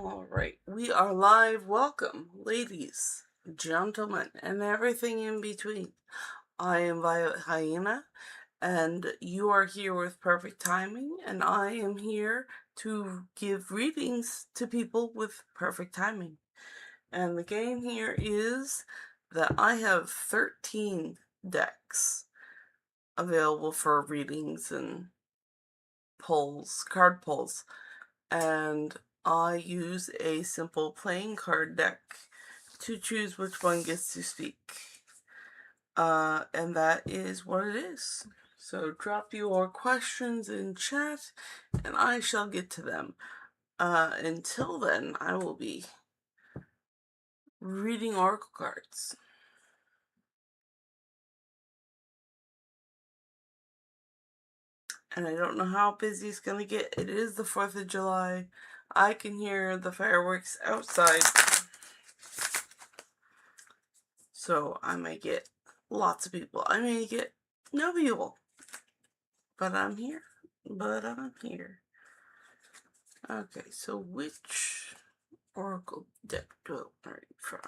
All right, we are live. Welcome, ladies, gentlemen, and everything in between. I am Violet Hyena, and you are here with Perfect Timing, and I am here to give readings to people with perfect timing. And the game here is that I have 13 decks available for readings and pulls, card pulls, and I use a simple playing card deck to choose which one gets to speak. And that is what it is. So drop your questions in chat and I shall get to them. Until then, I will be reading oracle cards. And I don't know how busy it's gonna get. It is the 4th of July. I can hear the fireworks outside. So I may get lots of people. I may get no people. But I'm here. Okay, so which oracle deck do I read from?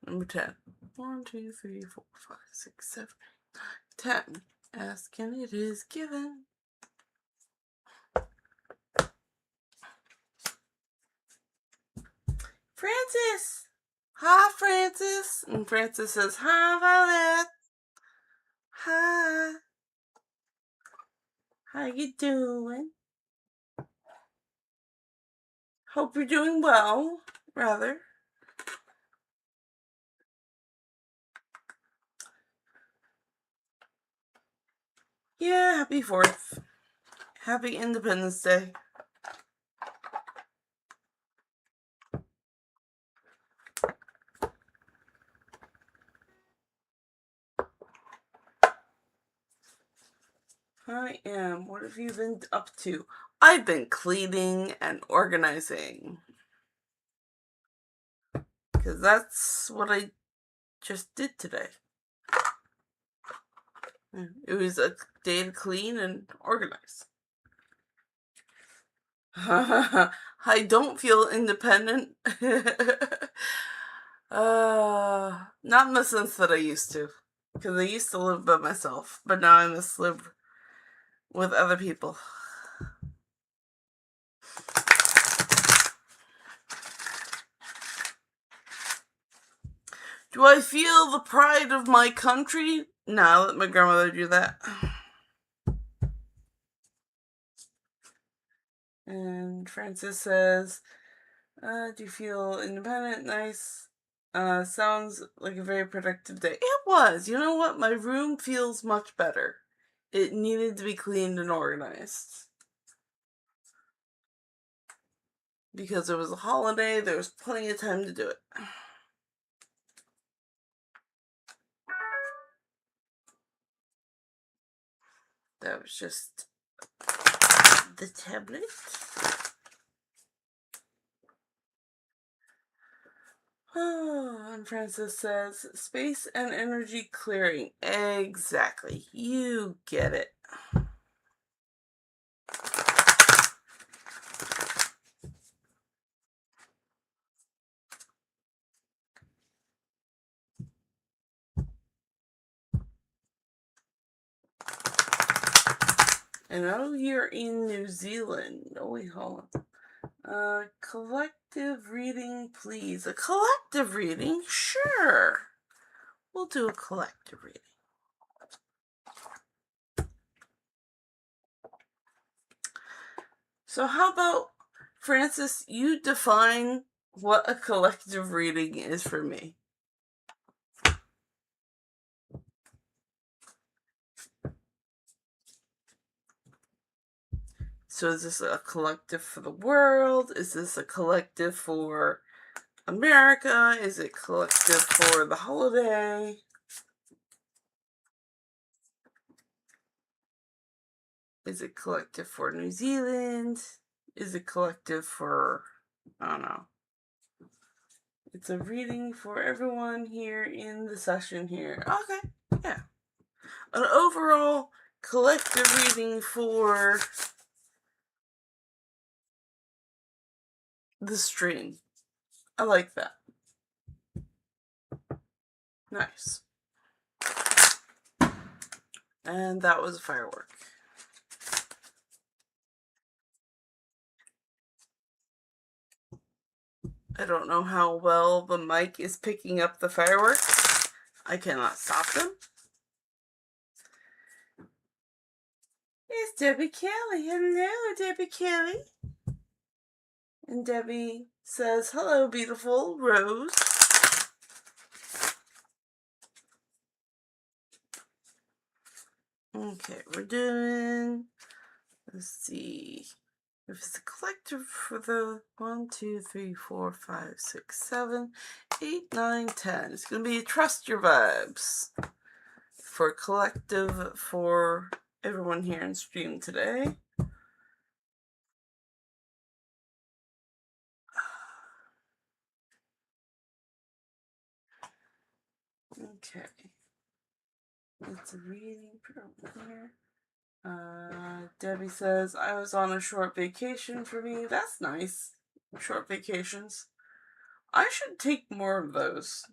Number 10. 1, 2, 3, 4, 5, 6, 7, 8, 10. Ask and it is given. Francis! Hi, Francis! And Francis says, hi, Violet! Hi! How you doing? Hope you're doing well, rather. Yeah, happy 4th. Happy Independence Day. I am. What have you been up to? I've been cleaning and organizing. Because that's what I just did today. It was a day to clean and organize. I don't feel independent. Not in the sense that I used to. Because I used to live by myself. But now I must live with other people. Do I feel the pride of my country? No, I let my grandmother do that. And Francis says, do you feel independent? Nice. Sounds like a very productive day. It was. You know what? My room feels much better. It needed to be cleaned and organized. Because it was a holiday, there was plenty of time to do it. That was just the tablet. Oh, and Francis says, space and energy clearing. Exactly. You get it. I know you're in New Zealand. Oh, wait, hold on. Collective reading, please. A collective reading? Sure. We'll do a collective reading. So how about, Francis, you define what a collective reading is for me. So is this a collective for the world? Is this a collective for America? Is it collective for the holiday? Is it collective for New Zealand? Is it collective for, I don't know. It's a reading for everyone here in the session here. Okay, yeah. An overall collective reading for the stream. I like that. Nice. And that was a firework. I don't know how well the mic is picking up the fireworks. I cannot stop them. It's Debbie Kelly. Hello, Debbie Kelly. And Debbie says, hello, beautiful Rose. Okay, we're doing, let's see, if it's a collective for the 1, 2, 3, 4, 5, 6, 7, 8, 9, 10. It's going to be Trust Your Vibes for collective for everyone here in stream today. Okay. It's a reading program here. Debbie says, I was on a short vacation for me. That's nice. Short vacations. I should take more of those.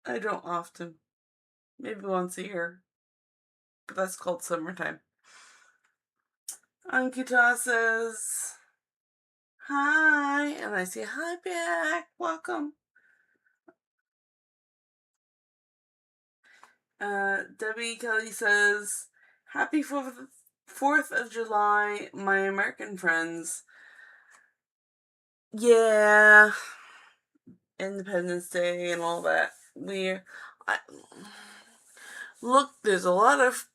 I don't often. Maybe once a year. But that's called summertime. Ankita says, hi. And I say, hi back. Welcome. Debbie Kelly says, happy 4th of July, my American friends. Yeah, Independence Day and all that. Look, there's a lot of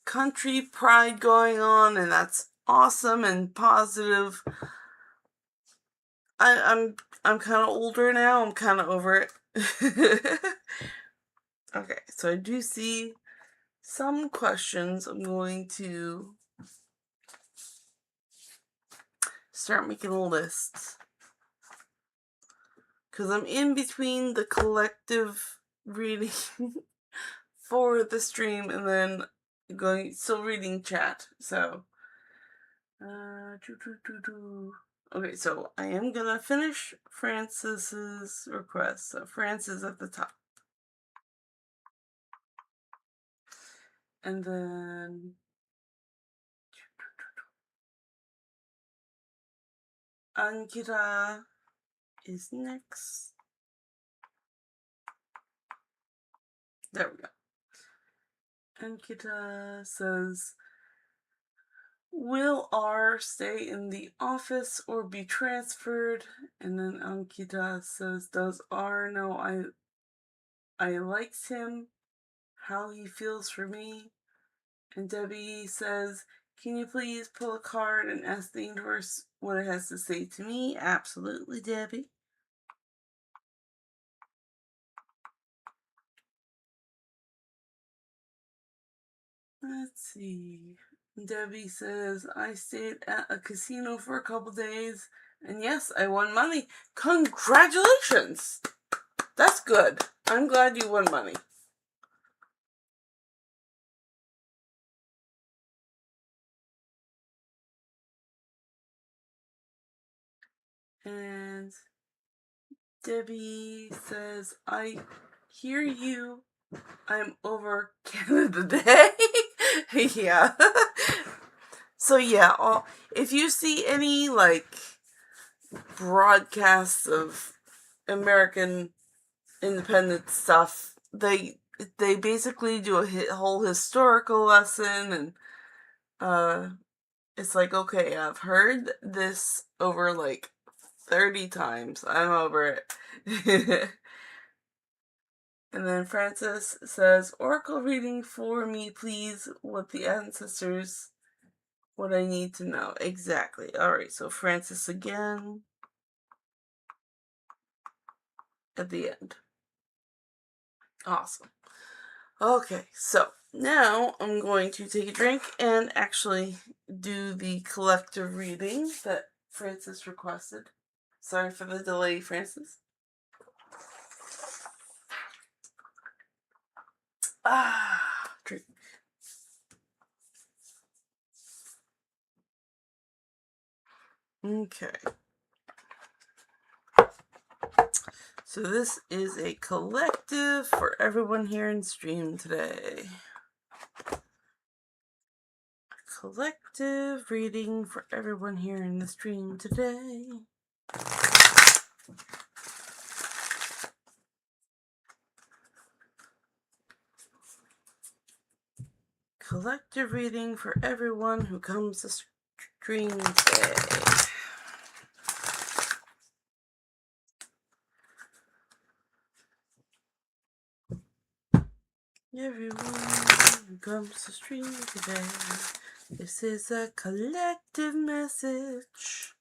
country pride going on, and that's awesome and positive. I'm kind of older now. I'm kind of over it. Okay, so I do see some questions. I'm going to start making a list because I'm in between the collective reading for the stream and then still reading chat. So okay, so I am gonna finish Francis's request. So Francis at the top. And then Ankita is next. There we go. Ankita says, will R stay in the office or be transferred? And then Ankita says, does R know I likes him? How he feels for me? And Debbie says, can you please pull a card and ask the universe what it has to say to me? Absolutely, Debbie. Let's see. Debbie says, I stayed at a casino for a couple days, and yes, I won money. Congratulations! That's good. I'm glad you won money. And Debbie says, I hear you. I'm over Canada Day. Yeah. So yeah, if you see any like broadcasts of American independence stuff, they basically do a whole historical lesson, and it's like, okay, I've heard this over like 30 times. I'm over it. And then Francis says, Oracle reading for me, please, what the ancestors, what I need to know. Exactly. Alright, so Francis again at the end. Awesome. Okay, so now I'm going to take a drink and actually do the collective reading that Francis requested. Sorry for the delay, Francis. Drink Okay. So this is a collective for everyone here in stream today. Collective reading for everyone here in the stream today. Collective reading for everyone who comes to stream today. Everyone who comes to stream today. This is a collective message.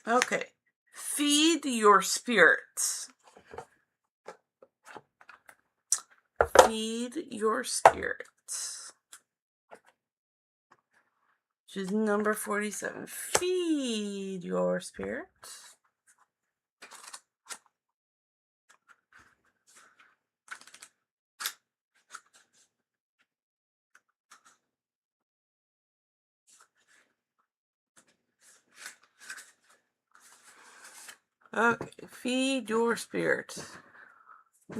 Okay. Feed your spirit. Feed your spirit. Which is number 47. Feed your spirit. Okay, feed your spirit.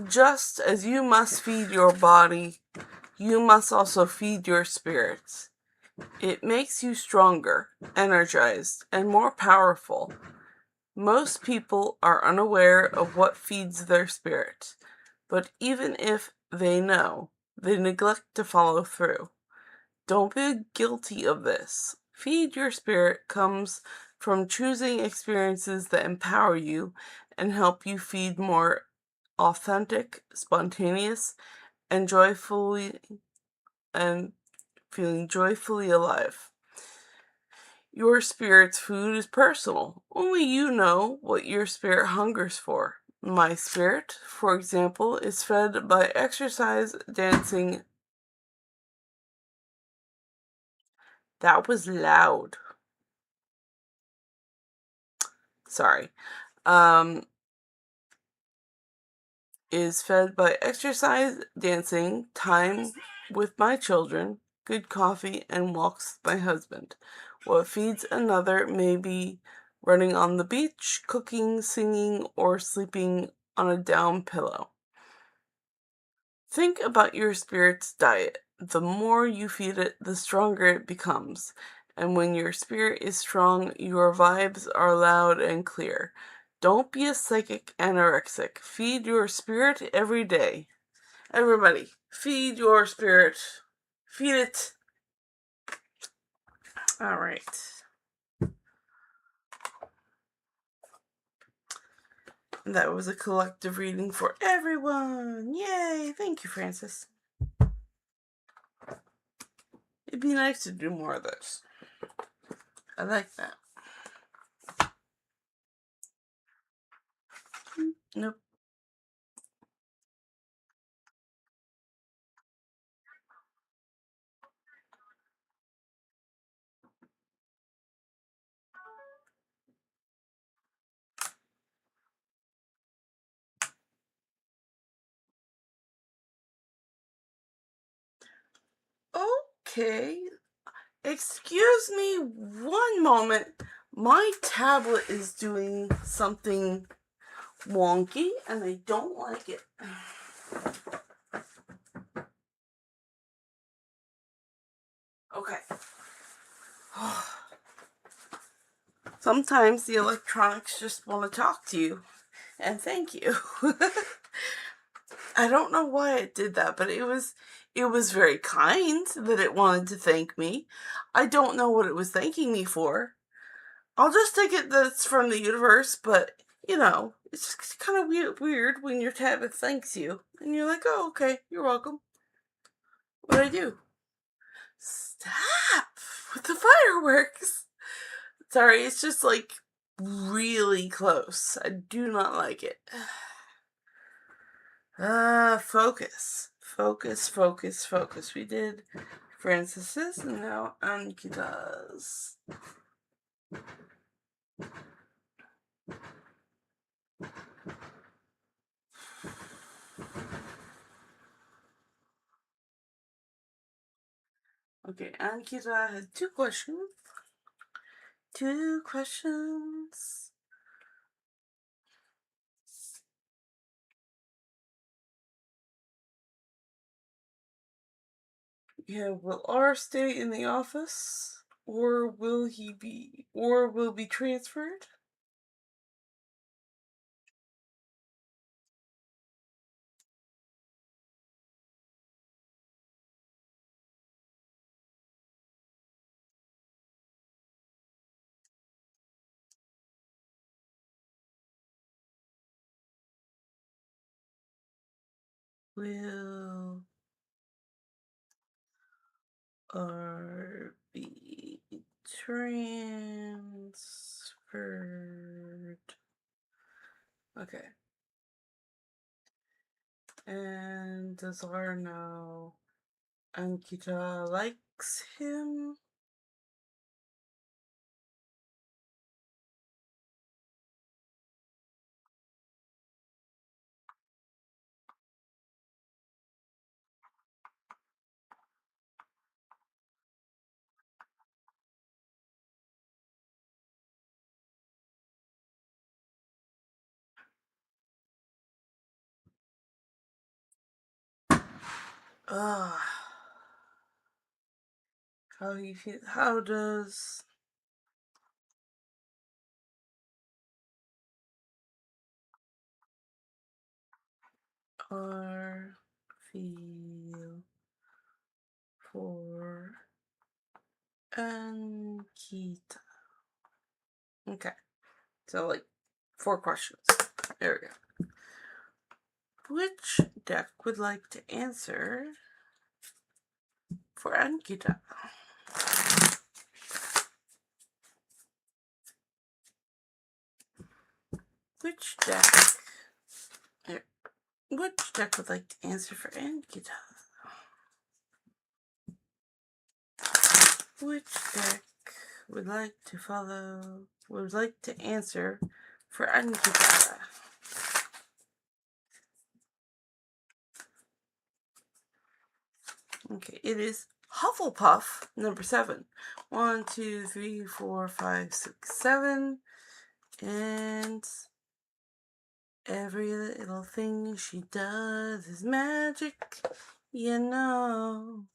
Just as you must feed your body, you must also feed your spirit. It makes you stronger, energized, and more powerful. Most people are unaware of what feeds their spirit, but even if they know, they neglect to follow through. Don't be guilty of this. Feed your spirit comes from choosing experiences that empower you and help you feed more authentic, spontaneous, and feeling joyfully alive. Your spirit's food is personal. Only you know what your spirit hungers for. My spirit, for example, is fed by exercise, dancing. That was loud. Sorry. Is fed by exercise, dancing, time with my children, good coffee, and walks with my husband. What feeds another may be running on the beach, cooking, singing, or sleeping on a down pillow. Think about your spirit's diet. The more you feed it, the stronger it becomes. And when your spirit is strong, your vibes are loud and clear. Don't be a psychic anorexic. Feed your spirit every day. Everybody, feed your spirit. Feed it. All right. That was a collective reading for everyone. Yay! Thank you, Francis. It'd be nice to do more of those. I like that. Nope. Okay. Excuse me one moment. My tablet is doing something wonky and I don't like it. Okay. Sometimes the electronics just want to talk to you. And thank you. I don't know why it did that, but it was very kind that it wanted to thank me. I don't know what it was thanking me for. I'll just take it that it's from the universe, but it's kind of weird when your tablet thanks you and you're like, "Oh, okay, you're welcome." What do I do? Stop with the fireworks. Sorry, it's just like really close. I do not like it. Focus. Focus, focus, focus. We did Francis's and now Ankita's. Okay, Ankita had two questions. Two questions. Yeah, will R stay in the office? Or will be transferred? Will R be transferred? Okay. And does R know Ankita likes him? Ugh. How do you feel? How does R feel for Ankita? Okay, so like 4 questions. There we go. Which deck would like to answer for Ankita? Which deck? Here. Which deck would like to answer for Ankita? Which deck would like to answer for Ankita? Okay, it is Hufflepuff, number 7. 1, 2, 3, 4, 5, 6, 7. And every little thing she does is magic, you know.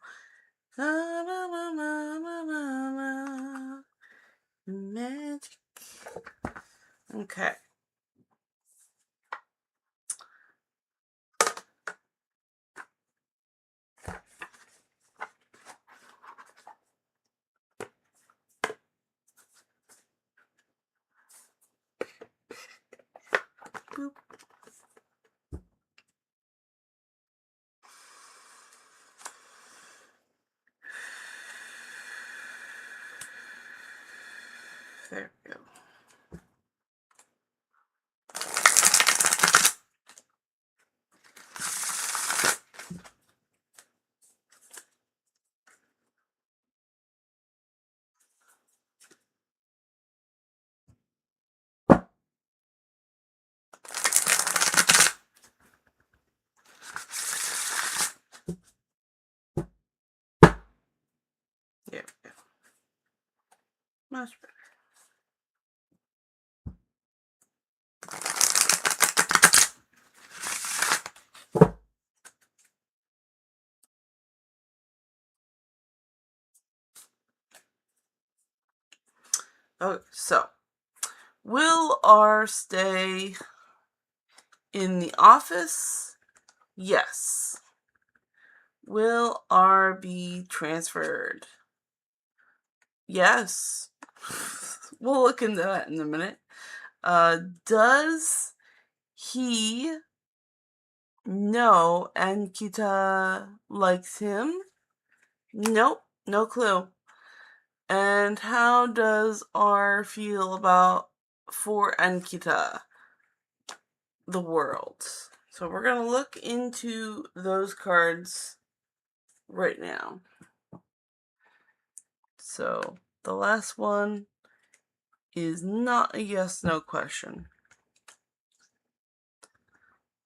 Magic. Okay. Boop. There we go. There we go. Much better. Okay, so will R stay in the office? Yes. Will R be transferred? Yes. We'll look into that in a minute. Does he know Ankita likes him? Nope, no clue. And how does R feel for Ankita, the world? So we're going to look into those cards right now. So the last one is not a yes/no question.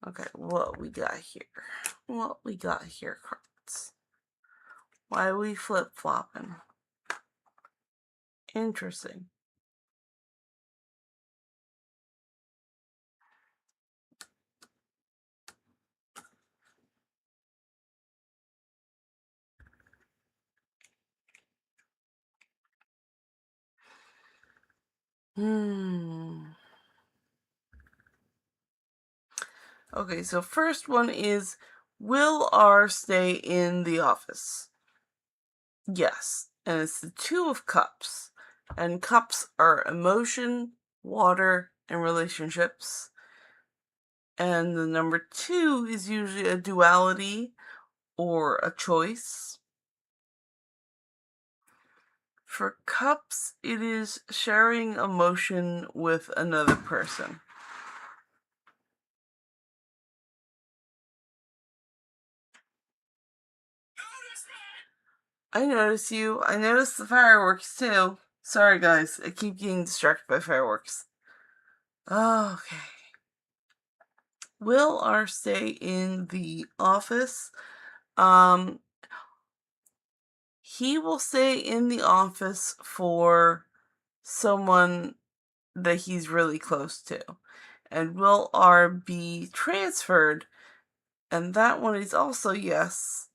Okay, what we got here? Cards? Why are we flip-flopping? Interesting. Okay, so first one is, will R stay in the office? Yes, and it's the Two of Cups. And cups are emotion, water, and relationships. And the number 2 is usually a duality or a choice. For cups, it is sharing emotion with another person. I notice you. I notice the fireworks too. Sorry guys, I keep getting distracted by fireworks. Okay. Will R stay in the office? He will stay in the office for someone that he's really close to. And will R be transferred? And that one is also yes.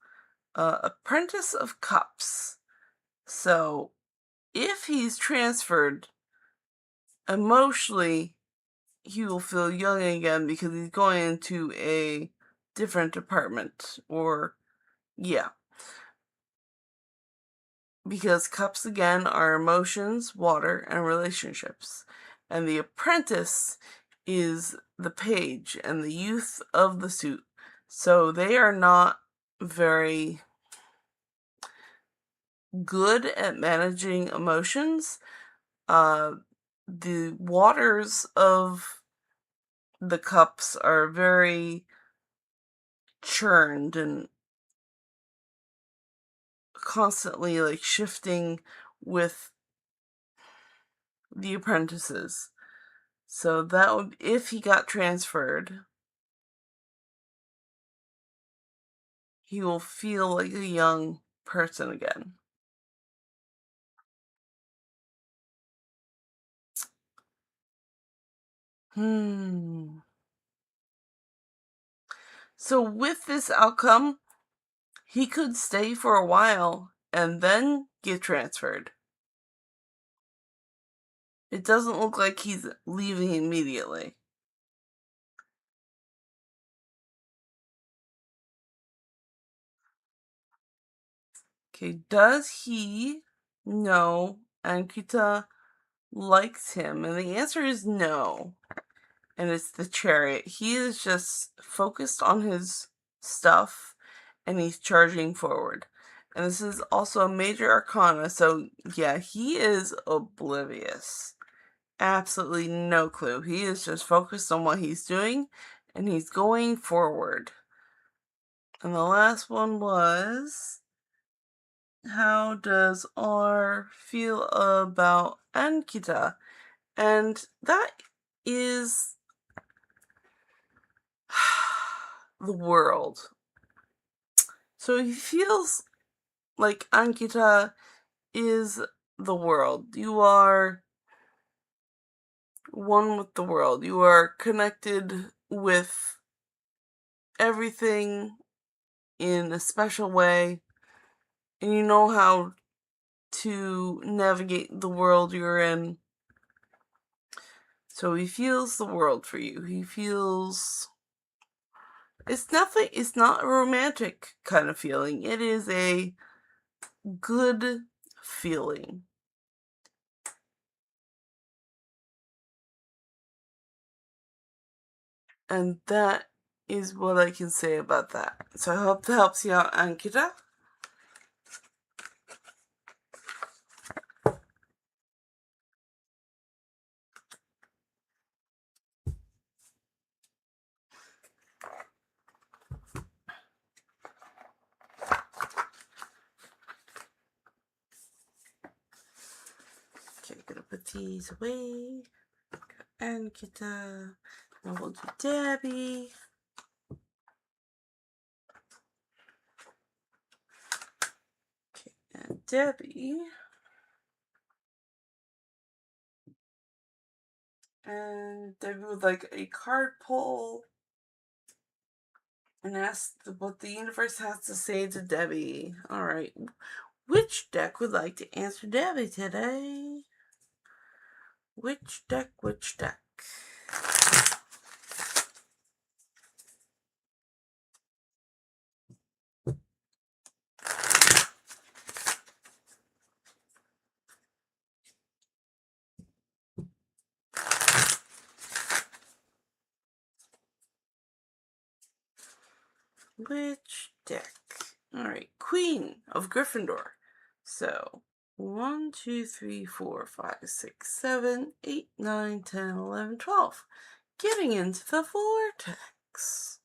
Apprentice of Cups. So, if he's transferred, emotionally, he will feel young again because he's going into a different department. Or, yeah. Because cups again are emotions, water, and relationships. And the apprentice is the page and the youth of the suit. So they are not very good at managing emotions. The waters of the cups are very churned and constantly like shifting with the apprentices. So that would, if he got transferred, he will feel like a young person again. So with this outcome, he could stay for a while and then get transferred. It doesn't look like he's leaving immediately. Okay, does he know Ankita likes him? And the answer is no. And it's the Chariot. He is just focused on his stuff and he's charging forward. And this is also a major arcana, so yeah, he is oblivious. Absolutely no clue. He is just focused on what he's doing and he's going forward. And the last one was, how does R feel about Ankita? And that is the world. So he feels like Ankita is the world. You are one with the world. You are connected with everything in a special way, and you know how to navigate the world you're in. So he feels the world for you. He feels, it's nothing, it's not a romantic kind of feeling. It is a good feeling. And that is what I can say about that. So I hope that helps you out, Ankita. Okay, gonna put these away. Ankita. Now we'll do Debbie. And Debbie. And Debbie would like a card pull and ask what the universe has to say to Debbie. Alright. Which deck would like to answer Debbie today? Which deck? Which deck? Which deck? Alright, Queen of Gryffindor. So, 1, 2, 3, 4, 5, 6, 7, 8, 9, 10, 11, 12. Getting into the vortex.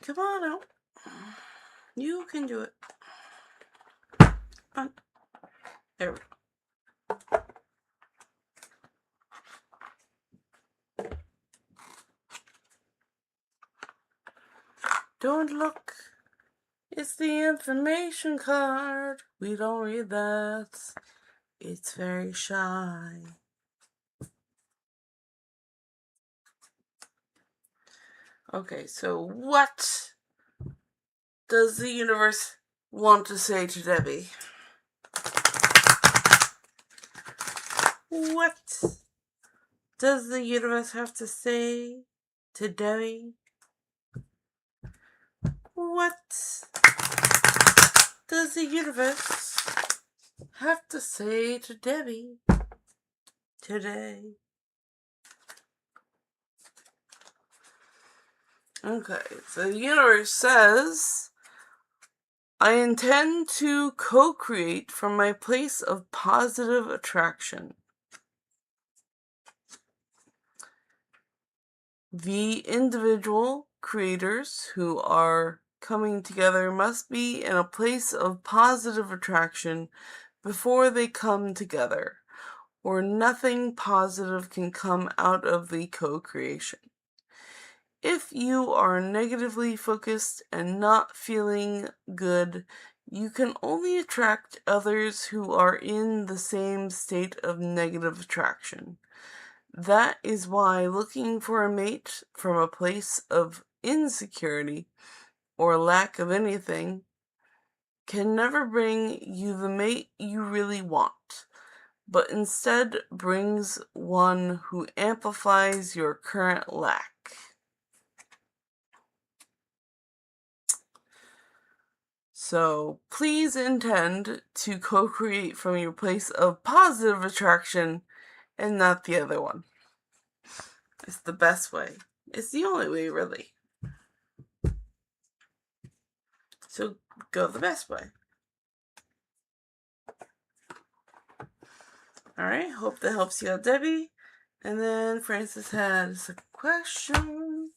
Come on out. You can do it. There we go. Don't look. It's the information card. We don't read that. It's very shy. Okay, so what does the universe want to say to Debbie? What does the universe have to say to Debbie? What does the universe have to say to Debbie today? Okay, so the universe says, I intend to co-create from my place of positive attraction. The individual creators who are coming together must be in a place of positive attraction before they come together, or nothing positive can come out of the co-creation. If you are negatively focused and not feeling good, you can only attract others who are in the same state of negative attraction. That is why looking for a mate from a place of insecurity or lack of anything can never bring you the mate you really want, but instead brings one who amplifies your current lack. So please intend to co-create from your place of positive attraction and not the other one. It's the best way. It's the only way, really. So go the best way. Alright, hope that helps you out, Debbie. And then Francis has a question.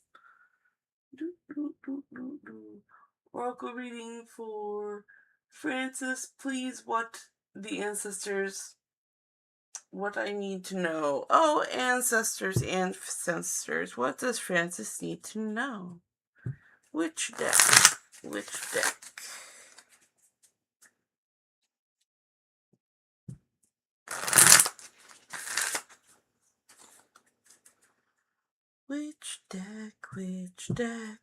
Oracle reading for Francis. Please, what I need to know. Oh, ancestors. What does Francis need to know? Which deck? Which deck? Which deck? Which deck?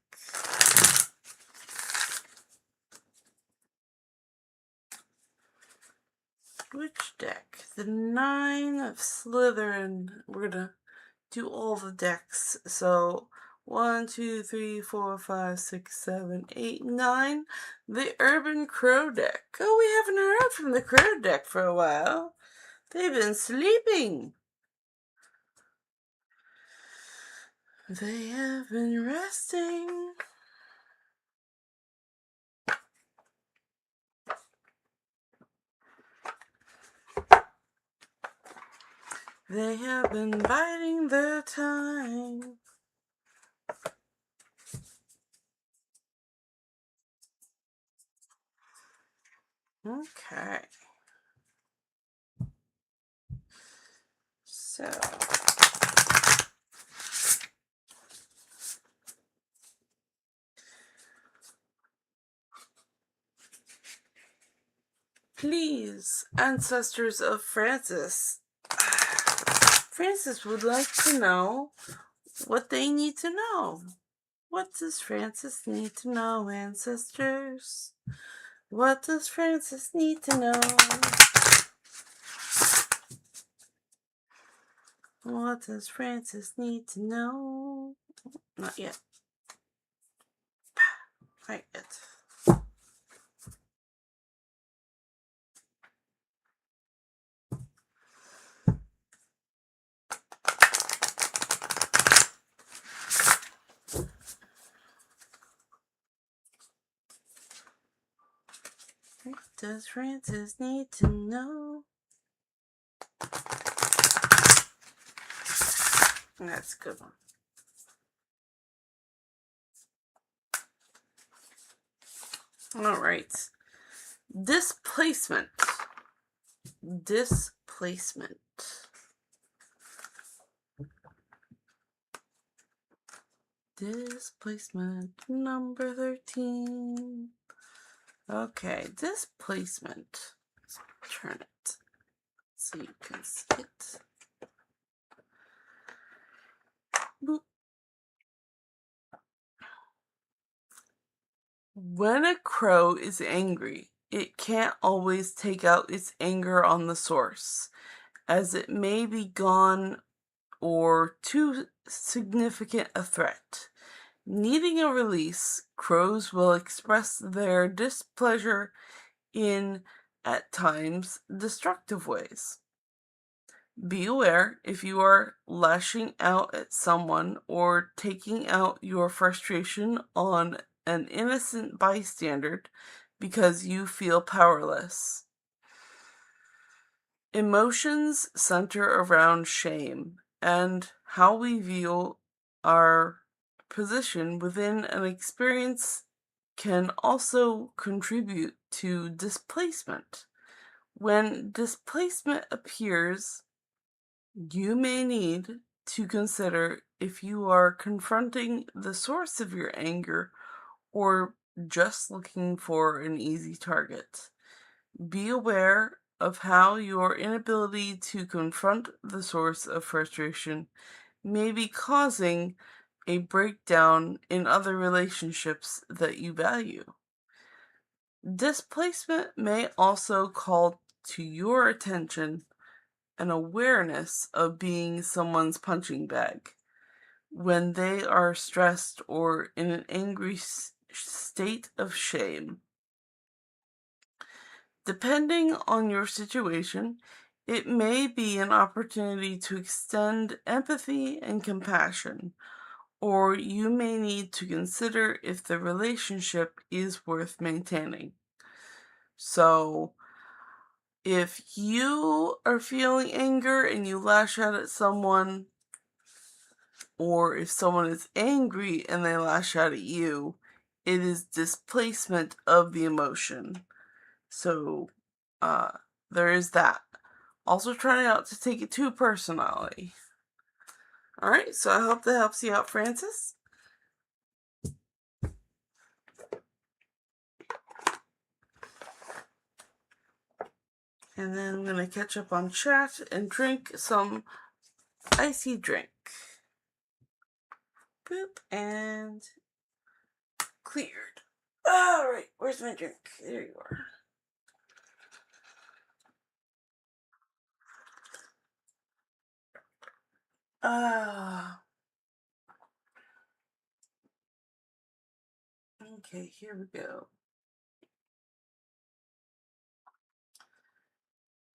Which deck? The 9 of Slytherin. We're gonna do all the decks. So 1, 2, 3, 4, 5, 6, 7, 8, 9. The Urban Crow deck. Oh, we haven't heard from the Crow deck for a while. They've been sleeping. They have been resting. They have been biding their time. Okay. So Please, ancestors of Francis. Francis would like to know what they need to know. What does Francis need to know, ancestors? What does Francis need to know? What does Francis need to know? Not yet. Not yet. What does Francis need to know? That's a good one. All right. Displacement. Displacement. Displacement number 13. Okay, displacement. Let's turn it so you can see it. Boop. When a crow is angry, it can't always take out its anger on the source, as it may be gone or too significant a threat. Needing a release, crows will express their displeasure in, at times, destructive ways. Be aware if you are lashing out at someone or taking out your frustration on an innocent bystander because you feel powerless. Emotions center around shame and how we view our position within an experience can also contribute to displacement. When displacement appears, you may need to consider if you are confronting the source of your anger or just looking for an easy target. Be aware of how your inability to confront the source of frustration may be causing a breakdown in other relationships that you value. Displacement may also call to your attention an awareness of being someone's punching bag when they are stressed or in an angry state of shame. Depending on your situation, it may be an opportunity to extend empathy and compassion, or you may need to consider if the relationship is worth maintaining. So, if you are feeling anger and you lash out at someone, or if someone is angry and they lash out at you, it is displacement of the emotion. So, there is that. Also, try not to take it too personally. Alright, so I hope that helps you out, Francis. And then I'm going to catch up on chat and drink some icy drink. Boop, and cleared. Alright, where's my drink? There you are. Okay, here we go.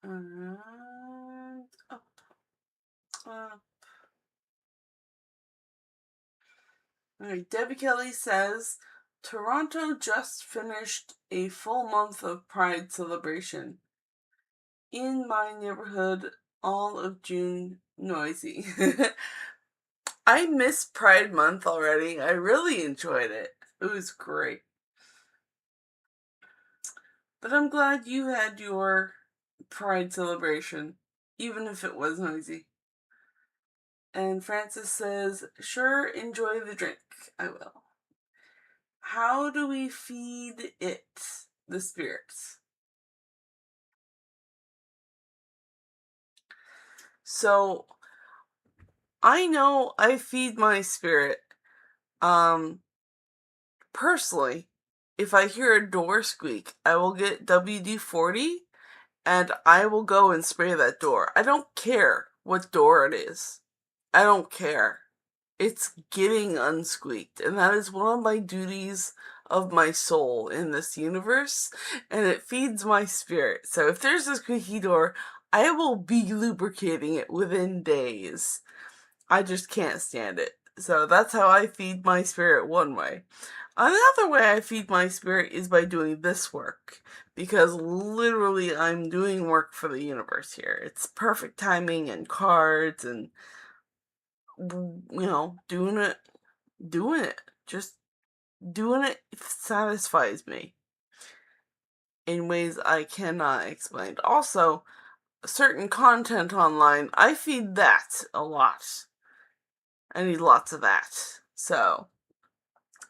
And up, up. Alright, Debbie Kelly says, Toronto just finished a full month of Pride celebration. In my neighborhood, all of June noisy. I missed Pride Month already. I really enjoyed it. It was great. But I'm glad you had your Pride celebration, even if it was noisy. And Francis says, sure, enjoy the drink. I will. How do we feed it, the spirits? So I know I feed my spirit. Personally, if I hear a door squeak, I will get WD-40 and I will go and spray that door. I don't care what door it is. I don't care. It's getting unsqueaked, and that is one of my duties of my soul in this universe, and it feeds my spirit. So if there's a squeaky door, I will be lubricating it within days. I just can't stand it. So that's how I feed my spirit one way. Another way I feed my spirit is by doing this work, because literally I'm doing work for the universe here. It's perfect timing and cards and, doing it. Just doing it satisfies me in ways I cannot explain. Also, certain content online, I feed that a lot. I need lots of that. So,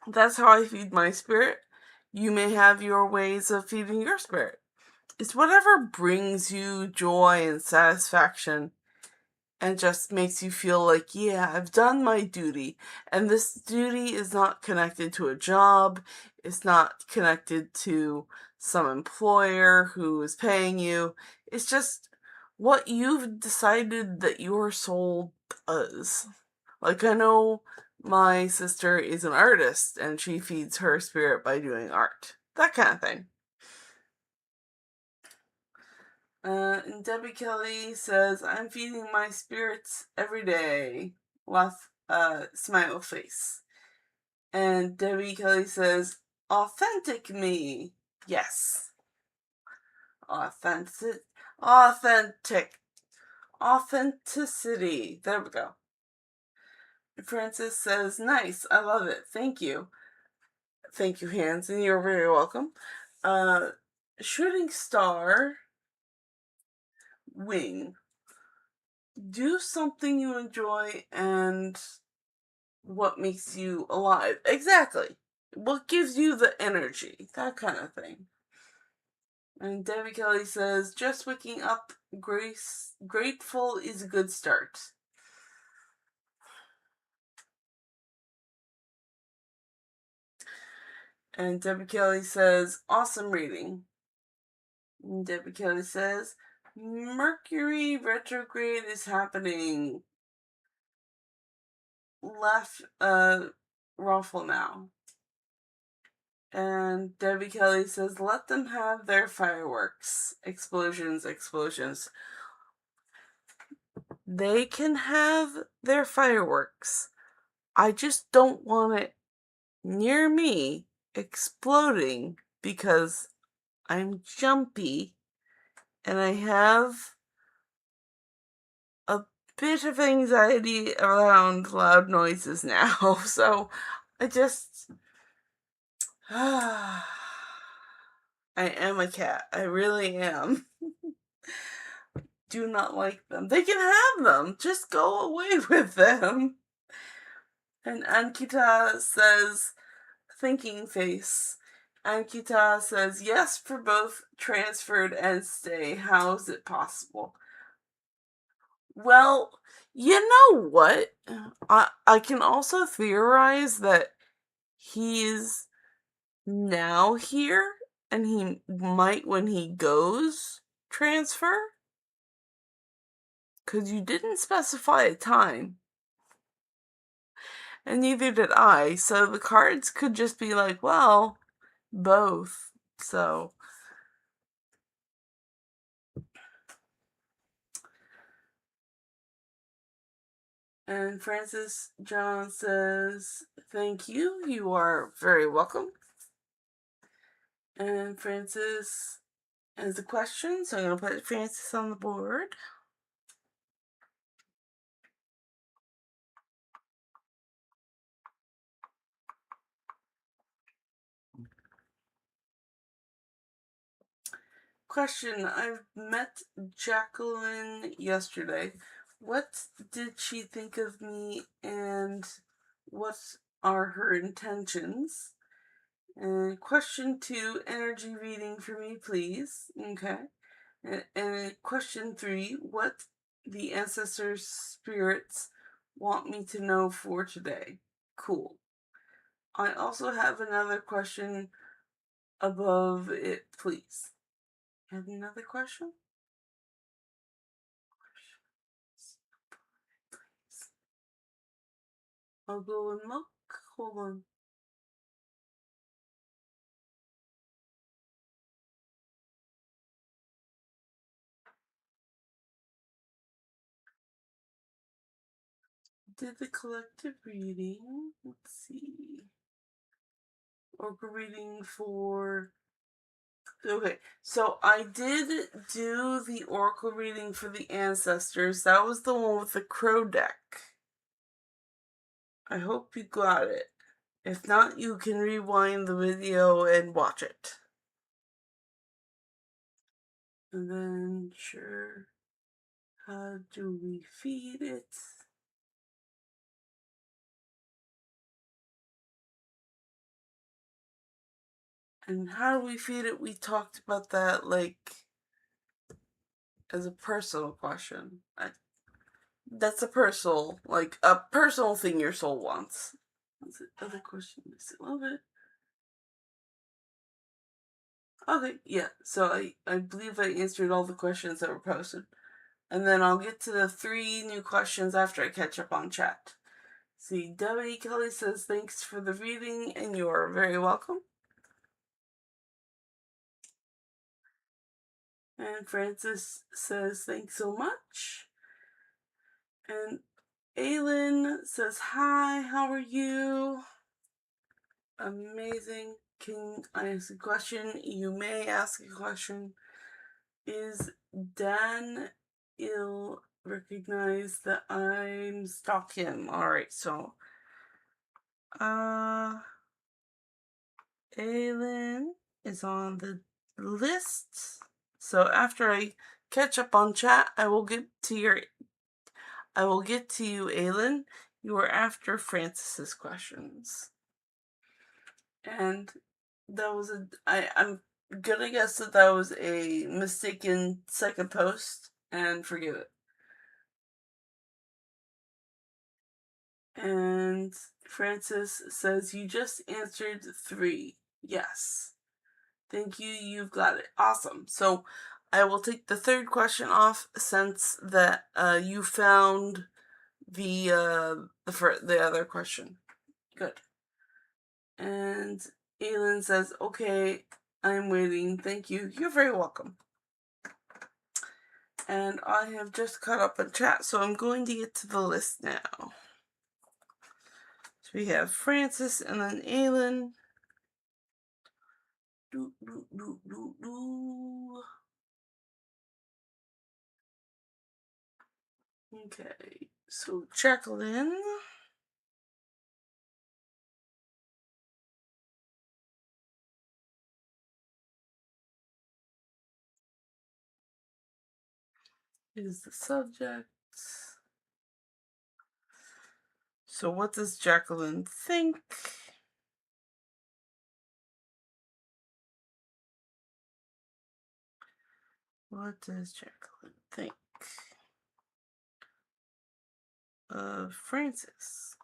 that's how I feed my spirit. You may have your ways of feeding your spirit. It's whatever brings you joy and satisfaction and just makes you feel like, yeah, I've done my duty. And this duty is not connected to a job, it's not connected to some employer who is paying you. It's just what you've decided that your soul does. Like, I know my sister is an artist and she feeds her spirit by doing art. That kind of thing. And Debbie Kelly says, I'm feeding my spirits every day. With smile face. And Debbie Kelly says, authentic me. Yes. Authentic. Authenticity. There we go. Francis says, nice. I love it. Thank you. Thank you, Hanson. You're very welcome. Shooting Star Wing. Do something you enjoy and what makes you alive. Exactly. What gives you the energy. That kind of thing. And Debbie Kelly says, just waking up grateful is a good start. And Debbie Kelly says, awesome reading. And Debbie Kelly says, Mercury retrograde is happening. Left Ruffle now. And Debbie Kelly says, let them have their fireworks. Explosions. They can have their fireworks. I just don't want it near me exploding because I'm jumpy and I have a bit of anxiety around loud noises now. So I just I am a cat. I really am. Do not like them. They can have them. Just go away with them. And Ankita says, thinking face. Ankita says, yes for both transferred and stay. How is it possible? Well, you know what? I can also theorize that he's now here and he might, when he goes, transfer. Because you didn't specify a time. And neither did I. So the cards could just be like, well, both. So. And Francis John says, thank you. You are very welcome. And Francis has a question, so I'm going to put Francis on the board. Question, I met Jacqueline yesterday. What did she think of me and what are her intentions? And question 2, energy reading for me, please. Okay. And question 3, what the ancestors' spirits want me to know for today. Cool. I also have another question above it, please. Have another question? I'll go and look. Hold on. Did the collective reading, let's see, oracle reading for, okay, so I did do the oracle reading for the ancestors. That was the one with the crow deck. I hope you got it. If not, you can rewind the video and watch it. And then, sure, how do we feed it? And how do we feed it? We talked about that, like, as a personal question. That's a personal thing your soul wants. What's the other question? I still love it. Okay, yeah. So I believe I answered all the questions that were posted. And then I'll get to the 3 new questions after I catch up on chat. See, Debbie Kelly says, thanks for the reading, and you are very welcome. And Francis says, thanks so much. And Aylin says, hi, how are you? Amazing. Can I ask a question? You may ask a question. Is Dan ill recognize that I'm stalk him? Alright, so Aylin is on the list. So after I catch up on chat, I will get to you, Aylin. You are after Francis's questions. And that was I'm gonna guess that was a mistaken second post, and forgive it. And Francis says, you just answered 3. Yes. Thank you, you've got it. Awesome. So I will take the 3rd question off since that you found the other question. Good. And Aylin says, okay, I'm waiting. Thank you. You're very welcome. And I have just caught up on chat, so I'm going to get to the list now. So we have Francis and then Aylin. Okay, so Jacqueline. Is the subject. So what does Jacqueline think? What does Jacqueline think of Francis?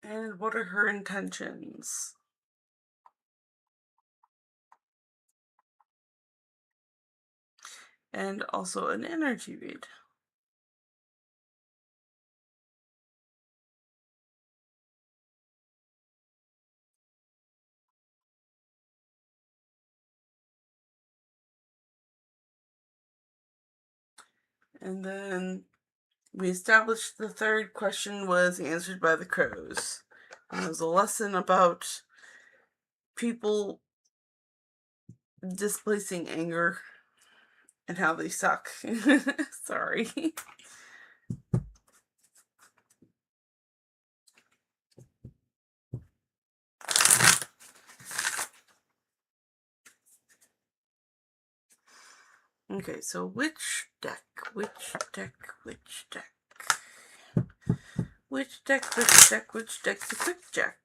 And what are her intentions? And also an energy read. And then we established the 3rd question was answered by the crows. And it was a lesson about people displacing anger and how they suck. Sorry. Okay, so which deck? Which deck? Which deck? Which deck? Which deck? Which deck's a quick deck?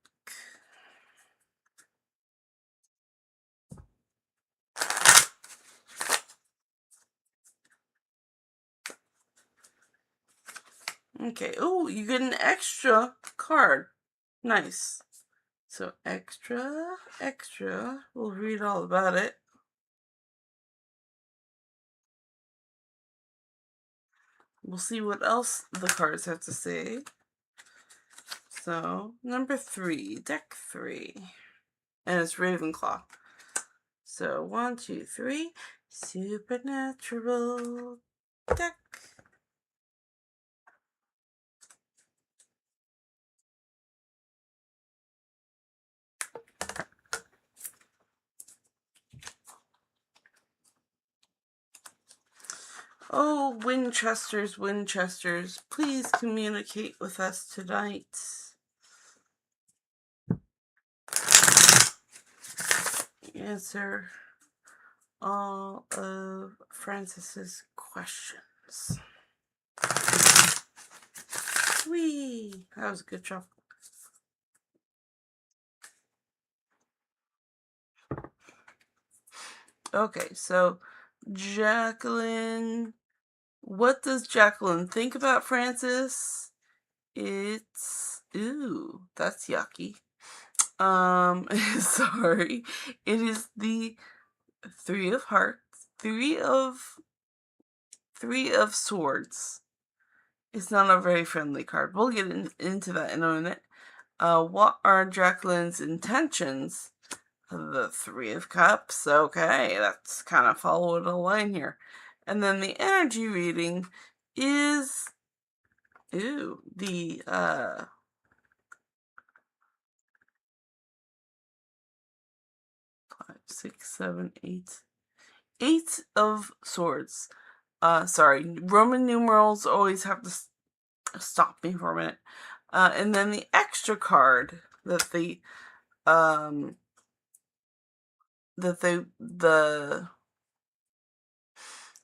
Okay. Oh, you get an extra card. Nice. So extra. We'll read all about it. We'll see what else the cards have to say. So, number 3, deck 3. And it's Ravenclaw. So, 1, 2, 3. Supernatural deck. Oh, Winchesters, please communicate with us tonight. Answer all of Francis's questions. Whee! That was a good job. Okay, so Jacqueline. What does Jacqueline think about Francis? It's that's yucky. Sorry. It is the 3 of Hearts, 3 of Swords. It's not a very friendly card. We'll get into that in a minute. What are Jacqueline's intentions? The 3 of Cups. Okay, that's kind of following a line here. And then the energy reading is the 5, 6, 7, 8. 8 of Swords. Sorry, Roman numerals always have to stop me for a minute. And then the extra card that the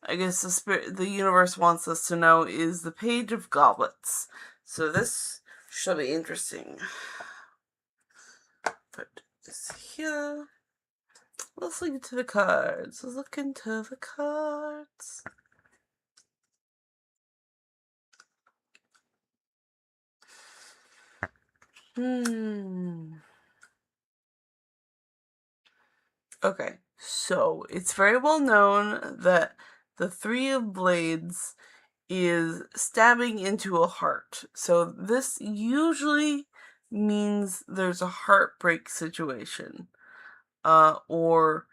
I guess the universe wants us to know is the Page of Goblets. So this should be interesting. Put this here. Let's look into the cards. Look into the cards. Okay, so it's very well known that the 3 of Blades is stabbing into a heart. So this usually means there's a heartbreak situation. Or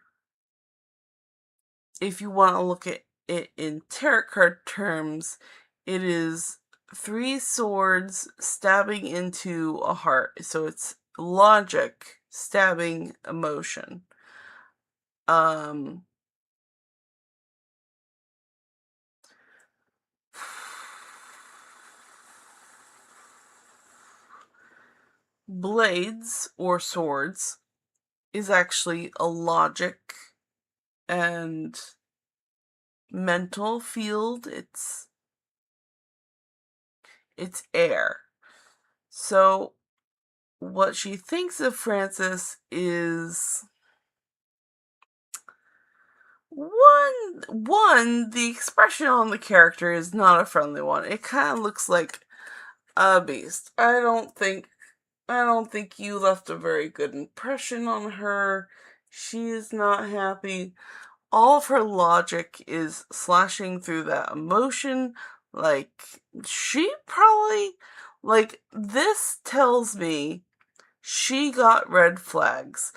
if you want to look at it in tarot card terms, it is 3 swords stabbing into a heart. So it's logic stabbing emotion. Blades or swords is actually a logic and mental field. It's air. So what she thinks of Francis is one the expression on the character is not a friendly one. It kind of looks like a beast. I don't think you left a very good impression on her. She is not happy. All of her logic is slashing through that emotion. Like, she probably, this tells me she got red flags.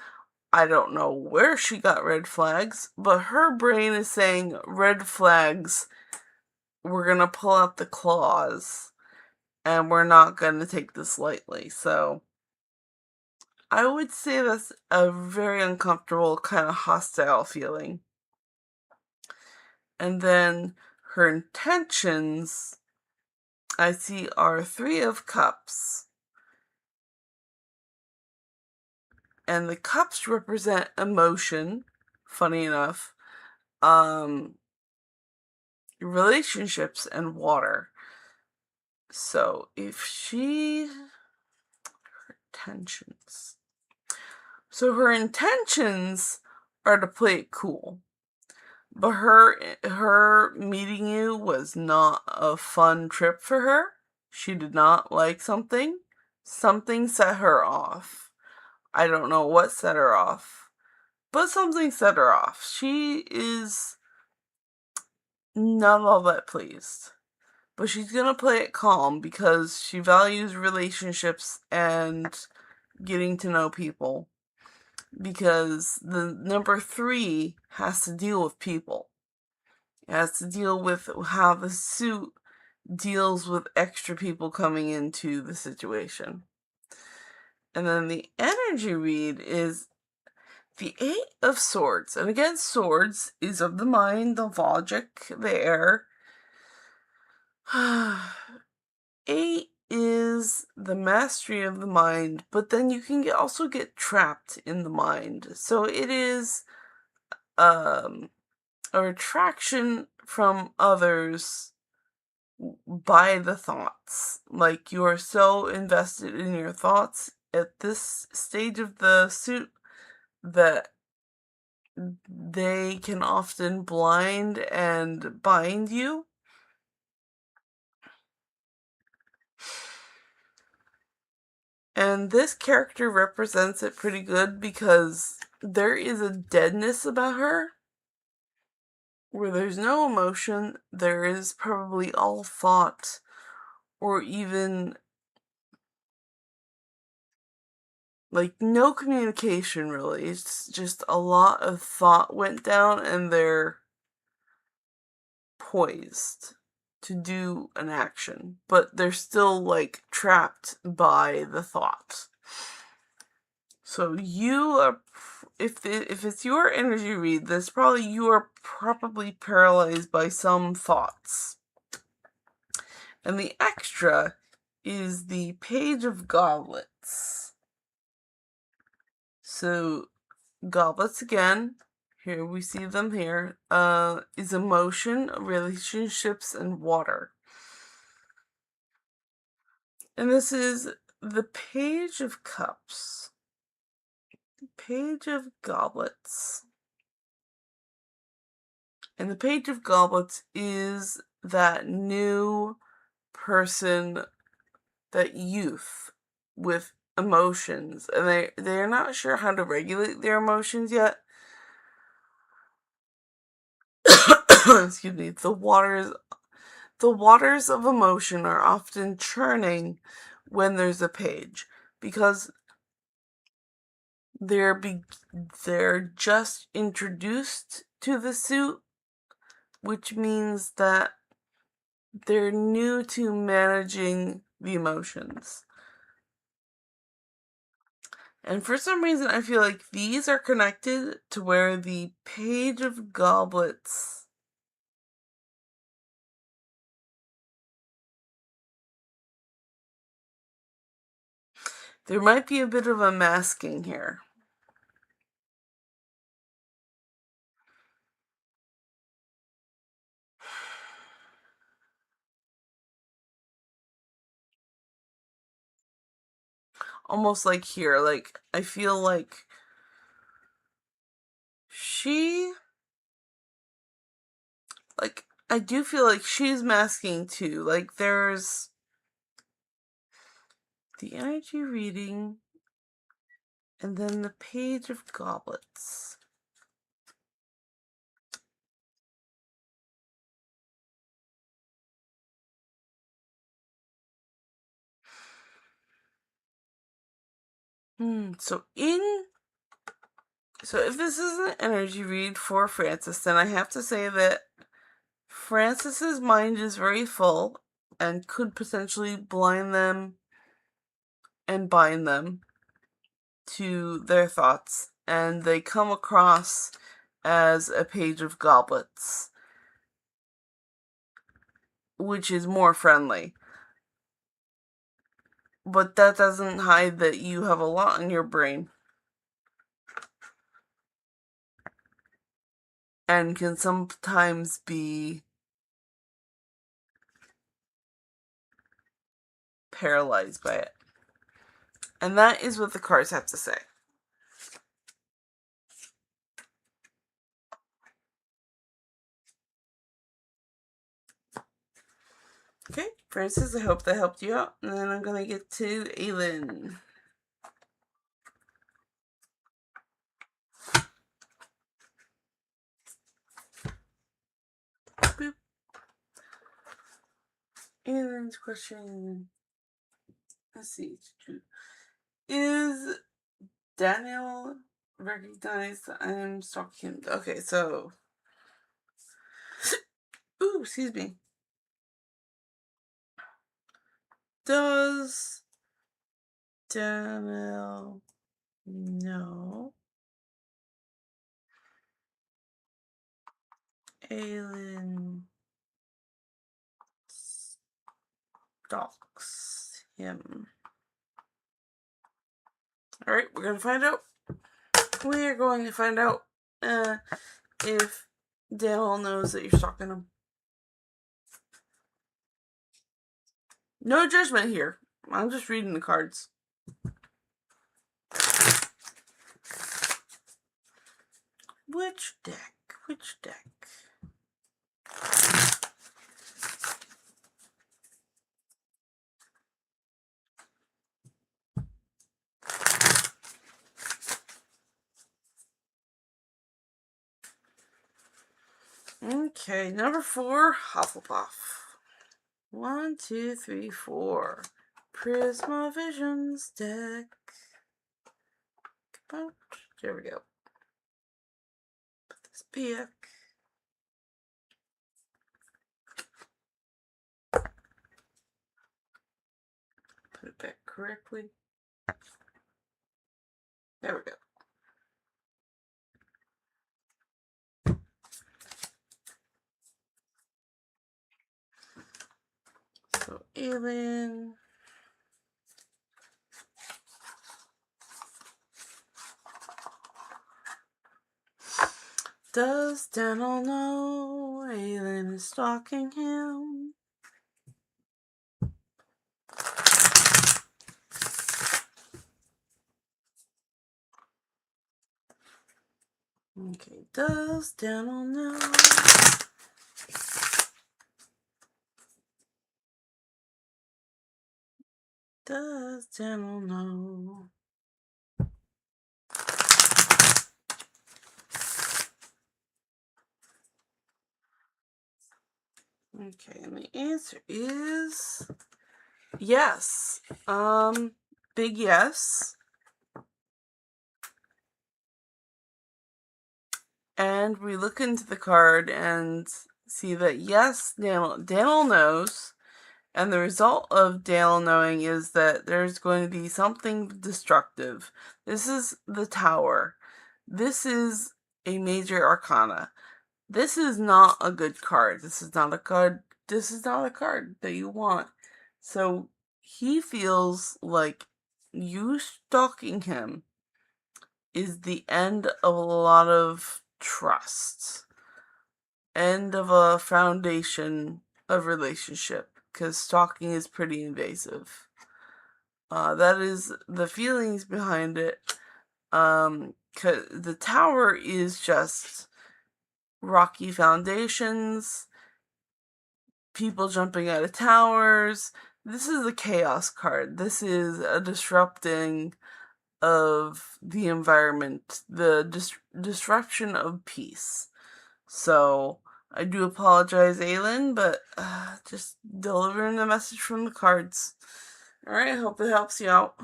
I don't know where she got red flags, but her brain is saying, red flags, we're gonna pull out the claws, and we're not gonna take this lightly. So, I would say that's a very uncomfortable, kind of hostile feeling. And then her intentions, I see, are 3 of Cups. And the cups represent emotion, funny enough, relationships, and water. So if her intentions. So her intentions are to play it cool. But her meeting you was not a fun trip for her. She did not like something. Something set her off. I don't know what set her off, but something set her off. She is not all that pleased. But she's gonna play it calm because she values relationships and getting to know people. Because the number 3 has to deal with people. It has to deal with how the suit deals with extra people coming into the situation. And then the energy read is the 8 of Swords. And again, Swords is of the mind, the logic, the air. 8 is the mastery of the mind, but then you can also get trapped in the mind. So it is a attraction from others by the thoughts. Like, you are so invested in your thoughts at this stage of the suit that they can often blind and bind you. And this character represents it pretty good because there is a deadness about her where there's no emotion. There is probably all thought, or even like no communication really. It's just a lot of thought went down and they're poised to do an action, but they're still like trapped by the thought. So you are, if it's your energy read, you are probably paralyzed by some thoughts. And the extra is the Page of Goblets. So goblets again, here we see them here, is emotion, relationships, and water. And this is the Page of Cups. Page of Goblets. And the Page of Goblets is that new person, that youth with emotions, and they're not sure how to regulate their emotions yet. Excuse me. The waters of emotion are often churning when there's a page, because they're just introduced to the suit, which means that they're new to managing the emotions. And for some reason, I feel like these are connected to where the Page of Goblets there might be a bit of a masking here. Almost like here, like, I feel like I do feel like she's masking too. Like, there's the energy reading, and then the Page of Goblets. So if this is an energy read for Francis, then I have to say that Francis's mind is very full and could potentially blind them and bind them to their thoughts, and they come across as a Page of Goblets, which is more friendly. But that doesn't hide that you have a lot in your brain and can sometimes be paralyzed by it. And that is what the cards have to say. Okay, Francis, I hope that helped you out. And then I'm going to get to Aylin. Boop. Aylin's question. Let's see. Is Daniel recognized that I'm stalking him? Okay, so. Ooh, excuse me. Does Daniel know Aylin stalks him? Alright, we're going to find out. We are going to find out if Daniel knows that you're stalking him. No judgment here. I'm just reading the cards. Which deck? Which deck? Okay, number 4, Hufflepuff. 1, 2, 3, 4. Prisma Visions deck. There we go. Put this back. Put it back correctly. There we go. So, Aylin. Does Daniel know Aylin is stalking him? Okay, does Daniel know? Does Daniel know? Okay, and the answer is yes. Big yes. And we look into the card and see that yes, Daniel knows. And the result of Daniel knowing is that there's going to be something destructive. This is the Tower. This is a major arcana. This is not a good card. This is not a card that you want. So he feels like you stalking him is the end of a lot of trust. End of a foundation of relationship. Because stalking is pretty invasive. That is the feelings behind it. 'Cause the Tower is just rocky foundations, people jumping out of towers. This is a chaos card. This is a disrupting of the environment, the disruption of peace. So, I do apologize, Aylin, but just delivering the message from the cards. Alright, I hope it helps you out.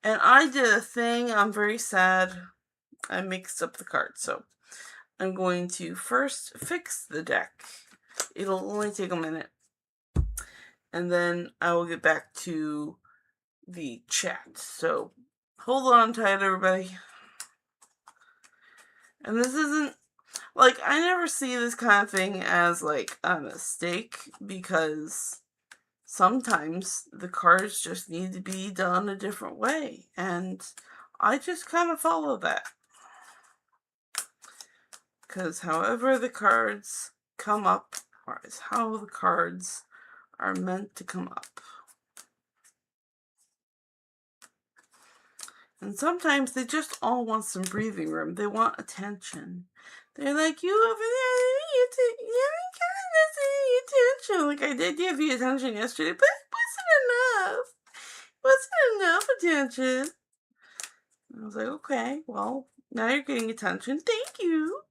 And I did a thing, I'm very sad. I mixed up the cards, so I'm going to first fix the deck. It'll only take a minute. And then I will get back to the chat. So, hold on tight, everybody. And this isn't, like, I never see this kind of thing as, like, a mistake, because sometimes the cards just need to be done a different way. And I just kind of follow that. Because however the cards come up, or is how the cards are meant to come up. And sometimes they just all want some breathing room. They want attention. They're like, you haven't attention. Like, I did give you attention yesterday, but it wasn't enough. It wasn't enough attention. I was like, okay, well, now you're getting attention. Thank you.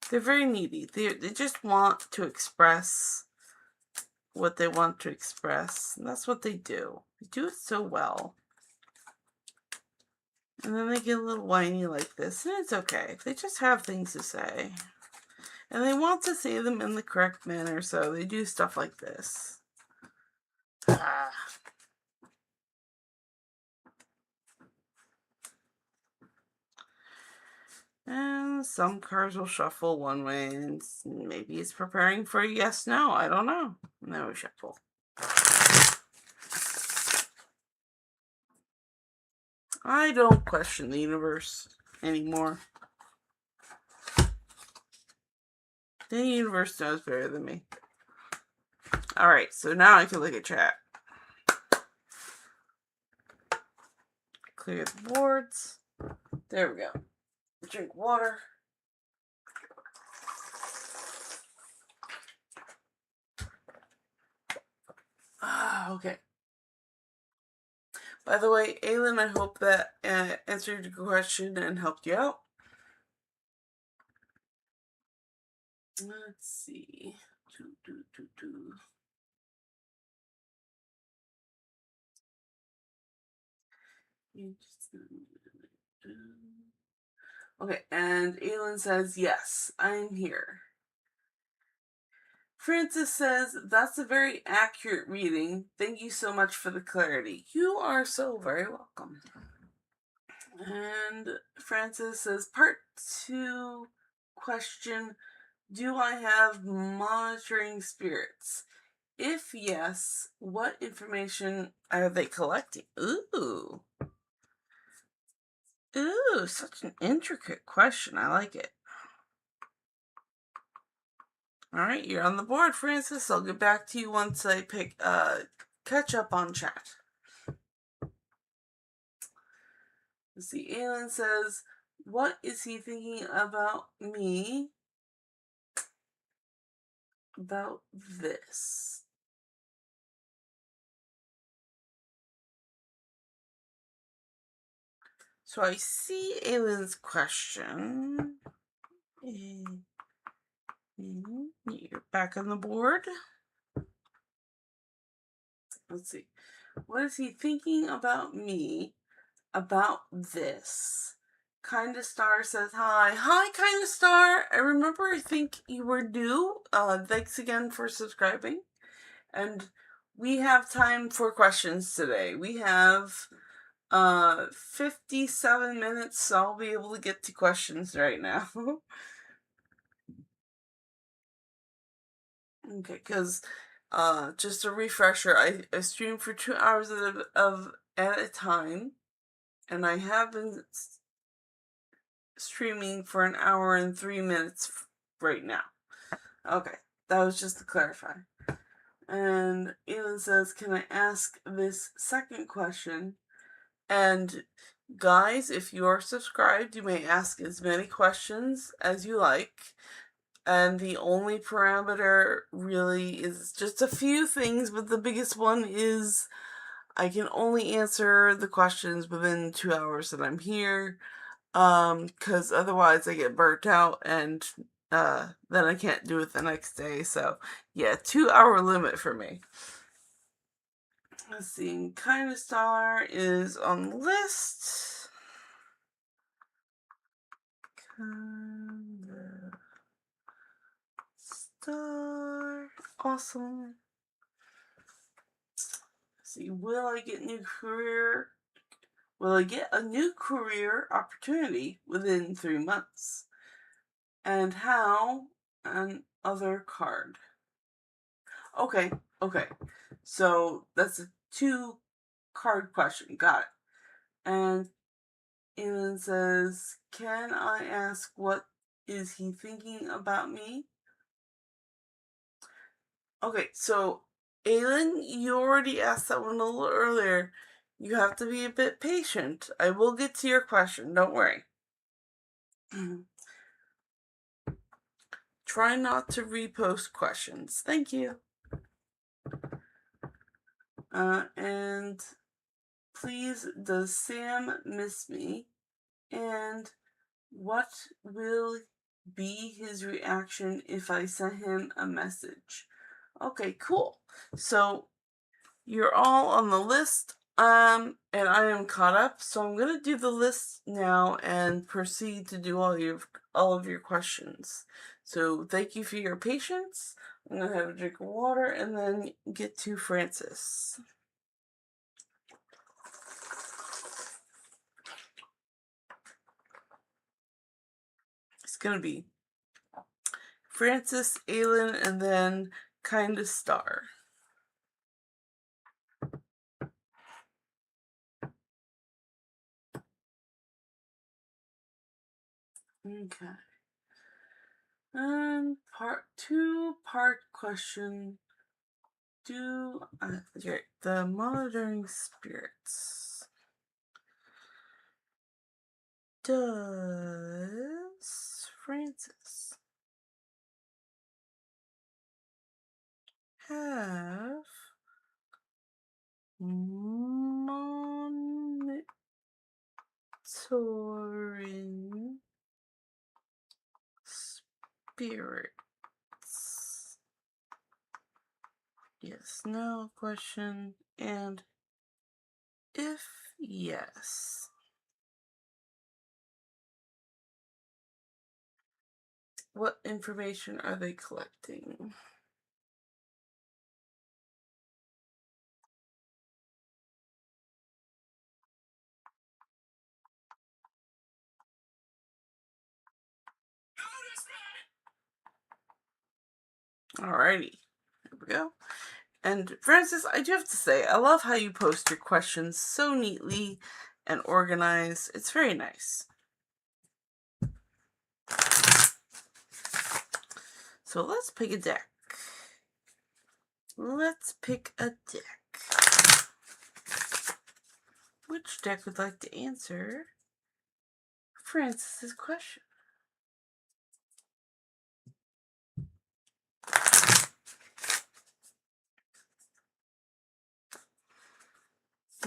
They're very needy. They just want to express what they want to express. And that's what they do. They do it so well. And then they get a little whiny like this, and it's okay. They just have things to say. And they want to say them in the correct manner, so they do stuff like this. Ah. And some cards will shuffle one way, and maybe it's preparing for a yes, no. I don't know. And then we shuffle. I don't question the universe anymore. The universe knows better than me. Alright, so now I can look at chat. Clear the boards. There we go. Drink water. Okay. By the way, Aylin, I hope that answered your question and helped you out. Let's see. Okay, and Aylin says, yes, I'm here. Francis says, that's a very accurate reading. Thank you so much for the clarity. You are so very welcome. And Francis says, part 2 question, do I have monitoring spirits? If yes, what information are they collecting? Ooh. Ooh, such an intricate question. I like it. Alright, you're on the board, Francis. I'll get back to you once I catch up on chat. Let's see, Aylin says, what is he thinking about me? About this. So I see Aylin's question. You're back on the board. Let's see. What is he thinking about me? About this. Kinda Star says hi. Hi, Kinda Star. I remember I think you were new. Thanks again for subscribing. And we have time for questions today. We have 57 minutes, so I'll be able to get to questions right now. Okay, because just a refresher, I stream for 2 hours at a time, and I have been streaming for 1 hour and 3 minutes right now. Okay, that was just to clarify. And Aylin says, can I ask this second question? And guys, if you are subscribed, you may ask as many questions as you like. And the only parameter really is just a few things, but the biggest one is I can only answer the questions within 2 hours that I'm here. Because otherwise I get burnt out and then I can't do it the next day. So yeah, 2 hour limit for me. Let's see, Kinda Star is on the list. Kinda Star. Awesome. Let's see, will I get a new career opportunity within 3 months? And how? Another card. Okay. So that's a 2-card question. Got it. And Aylin says, can I ask what is he thinking about me? Okay, so Aylin, you already asked that one a little earlier. You have to be a bit patient. I will get to your question, don't worry. Try not to repost questions. Thank you. And please, does Sam miss me? And what will be his reaction if I send him a message? Okay, cool. So you're all on the list. And I am caught up, so I'm gonna do the list now and proceed to do all of your questions. So thank you for your patience. I'm gonna have a drink of water and then get to Francis. It's gonna be Francis, Aylin, and then Kinda Star. Okay. And part question. The monitoring spirits. Does Francis have monitoring spirits? Yes, no question. And if yes, what information are they collecting? Alrighty, here we go. And Francis, I do have to say, I love how you post your questions so neatly and organized. It's very nice. So let's pick a deck. Let's pick a deck. Which deck would like to answer Francis's question?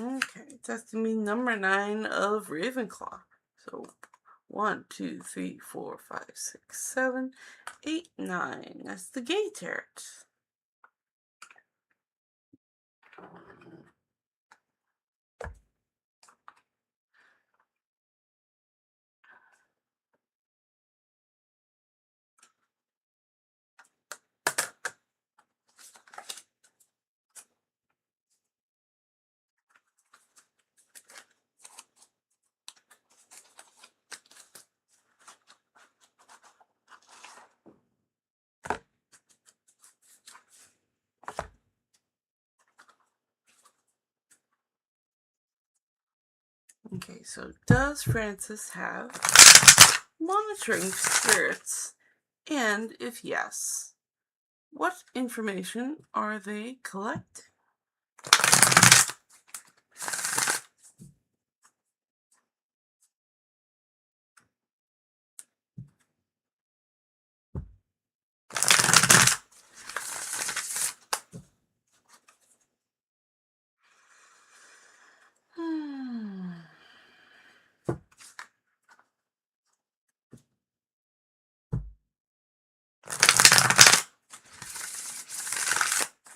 Okay, that's to me number 9 of Ravenclaw. So 1, 2, 3, 4, 5, 6, 7, 8, 9. That's the Gay Turret. Okay, so does Francis have monitoring spirits? And if yes, what information are they collecting?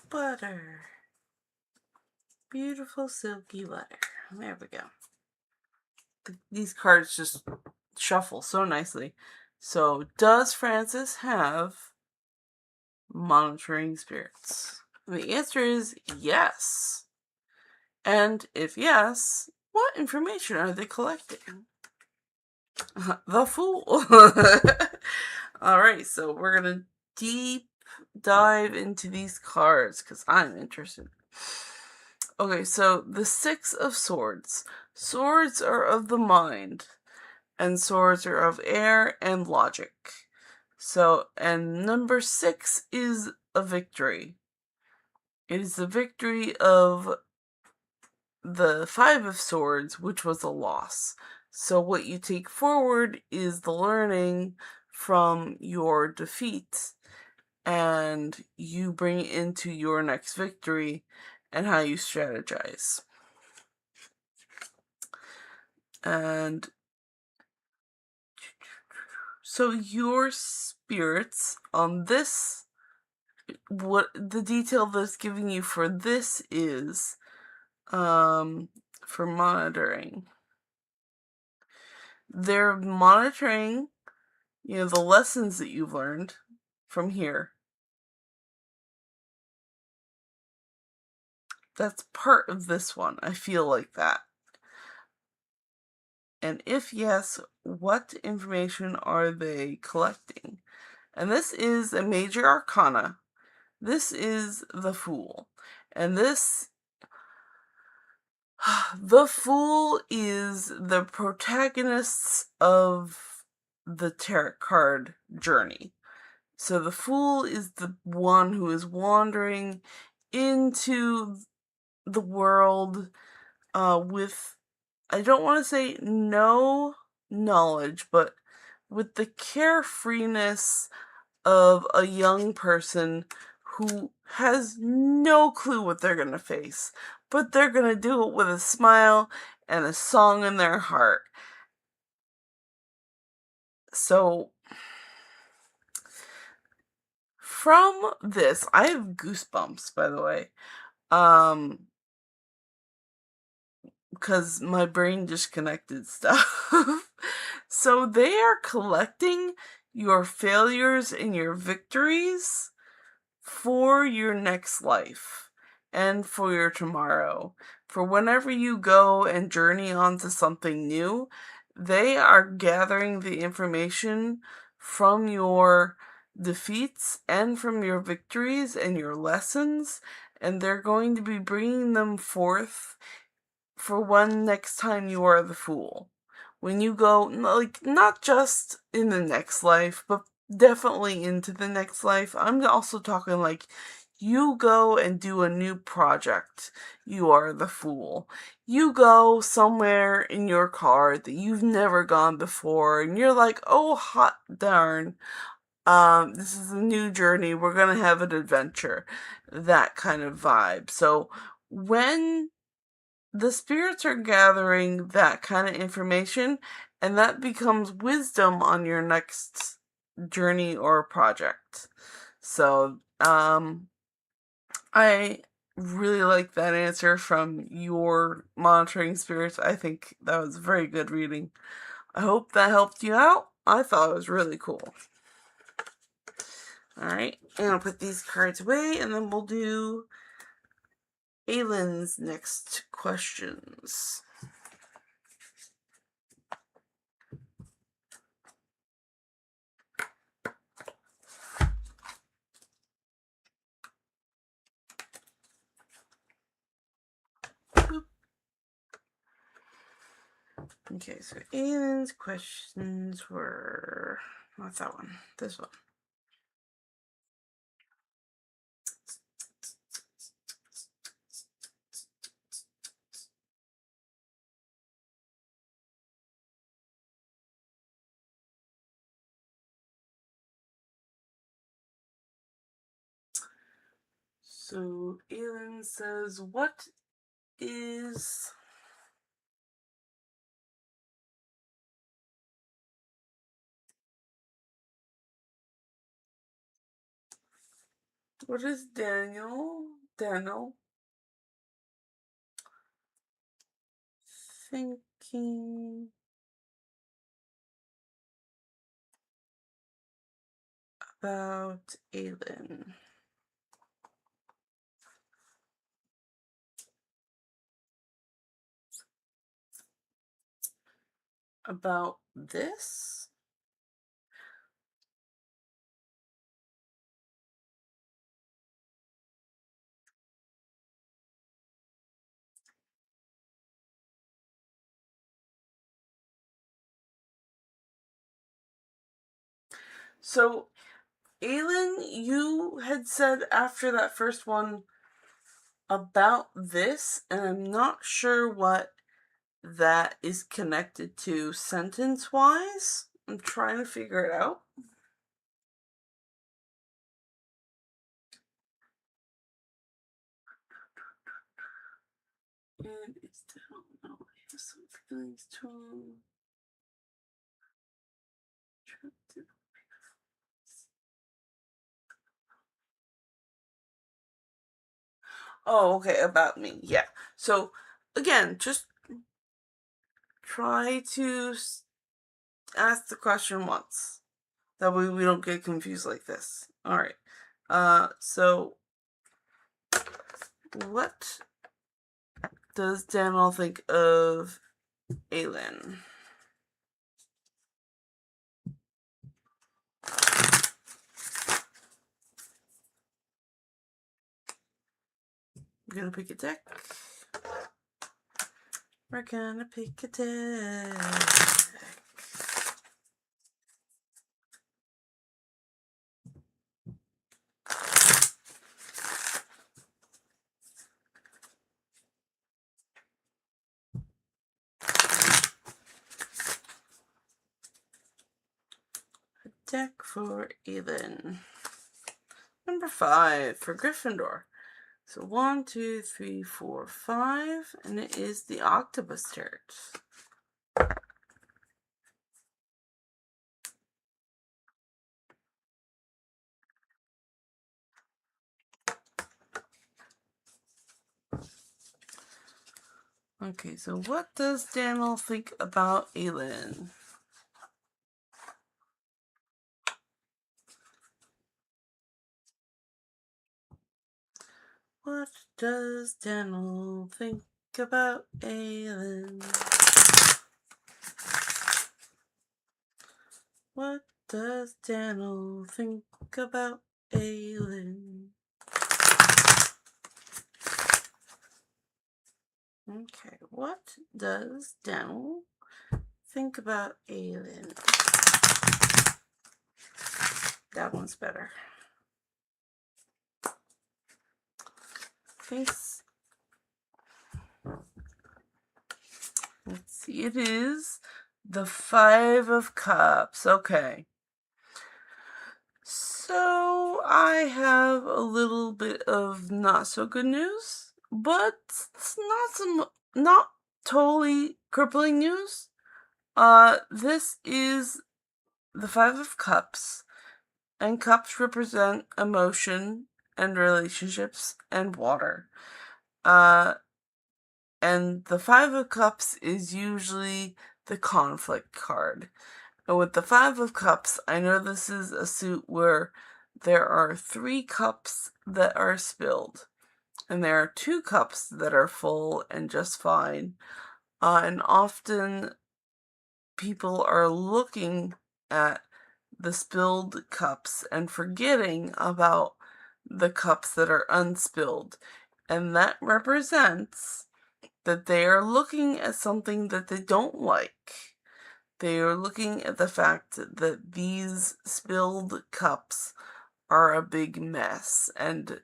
Butter. Beautiful silky butter. There we go. These cards just shuffle so nicely. So, does Francis have monitoring spirits? The answer is yes. And if yes, what information are they collecting? The Fool. Alright, so we're gonna deep dive into these cards because I'm interested. Okay, so the 6 of Swords. Swords are of the mind, and swords are of air and logic. So, and number 6 is a victory. It is the victory of the 5 of Swords, which was a loss. So what you take forward is the learning from your defeat, and you bring it into your next victory and how you strategize. And so your spirits on this, what the detail that's giving you for this is for monitoring. They're monitoring, the lessons that you've learned from here. That's part of this one. I feel like that. And if yes, what information are they collecting? And this is a major arcana. This is the Fool. And the Fool is the protagonist of the tarot card journey. So the Fool is the one who is wandering into the world with, I don't want to say no knowledge, but with the carefreeness of a young person who has no clue what they're going to face, but they're going to do it with a smile and a song in their heart. So, from this, I have goosebumps, by the way, because my brain just connected stuff. So they are collecting your failures and your victories for your next life and for your tomorrow. For whenever you go and journey onto something new, they are gathering the information from your defeats and from your victories and your lessons, and they're going to be bringing them forth for when next time you are the Fool. When you go, like, not just in the next life, but definitely into the next life. I'm also talking like you go and do a new project. You are the Fool. You go somewhere in your car that you've never gone before, and you're like, oh, hot darn. This is a new journey. We're gonna have an adventure. That kind of vibe. So when the spirits are gathering that kind of information, and that becomes wisdom on your next journey or project. So, I really like that answer from your monitoring spirits. I think that was a very good reading. I hope that helped you out. I thought it was really cool. Alright, and I'll put these cards away, and then we'll do Aylin's next questions. Okay, so Aylin's questions were, what's that one? This one. So Aylin says, what is Daniel thinking about Aylin? About this? So, Aylin, you had said after that first one about this, and I'm not sure what that is connected to sentence-wise. I'm trying to figure it out. And it's down. Oh, I have some feelings to Oh, okay, about me. Yeah. So, again, just try to ask the question once. That way we don't get confused like this. All right. So what does Daniel think of Aelin? We're gonna pick a deck. We're gonna pick a deck. A deck for Aelin. Number 5 for Gryffindor. So 1, 2, 3, 4, 5, and it is the Octopus Turret. Okay, so what does Daniel think about Aelin? What does Daniel think about Aelin? What does Daniel think about Aelin? Okay, what does Daniel think about Aelin? That one's better. Thanks. Let's see, it is the 5 of Cups. Okay. So I have a little bit of not so good news, but it's not totally crippling news. This is the 5 of Cups, and cups represent emotion and relationships and water. And the 5 of Cups is usually the conflict card. And with the 5 of Cups, I know this is a suit where there are 3 cups that are spilled, and there are 2 cups that are full and just fine. And often people are looking at the spilled cups and forgetting about the cups that are unspilled. And that represents that they are looking at something that they don't like. They are looking at the fact that these spilled cups are a big mess, and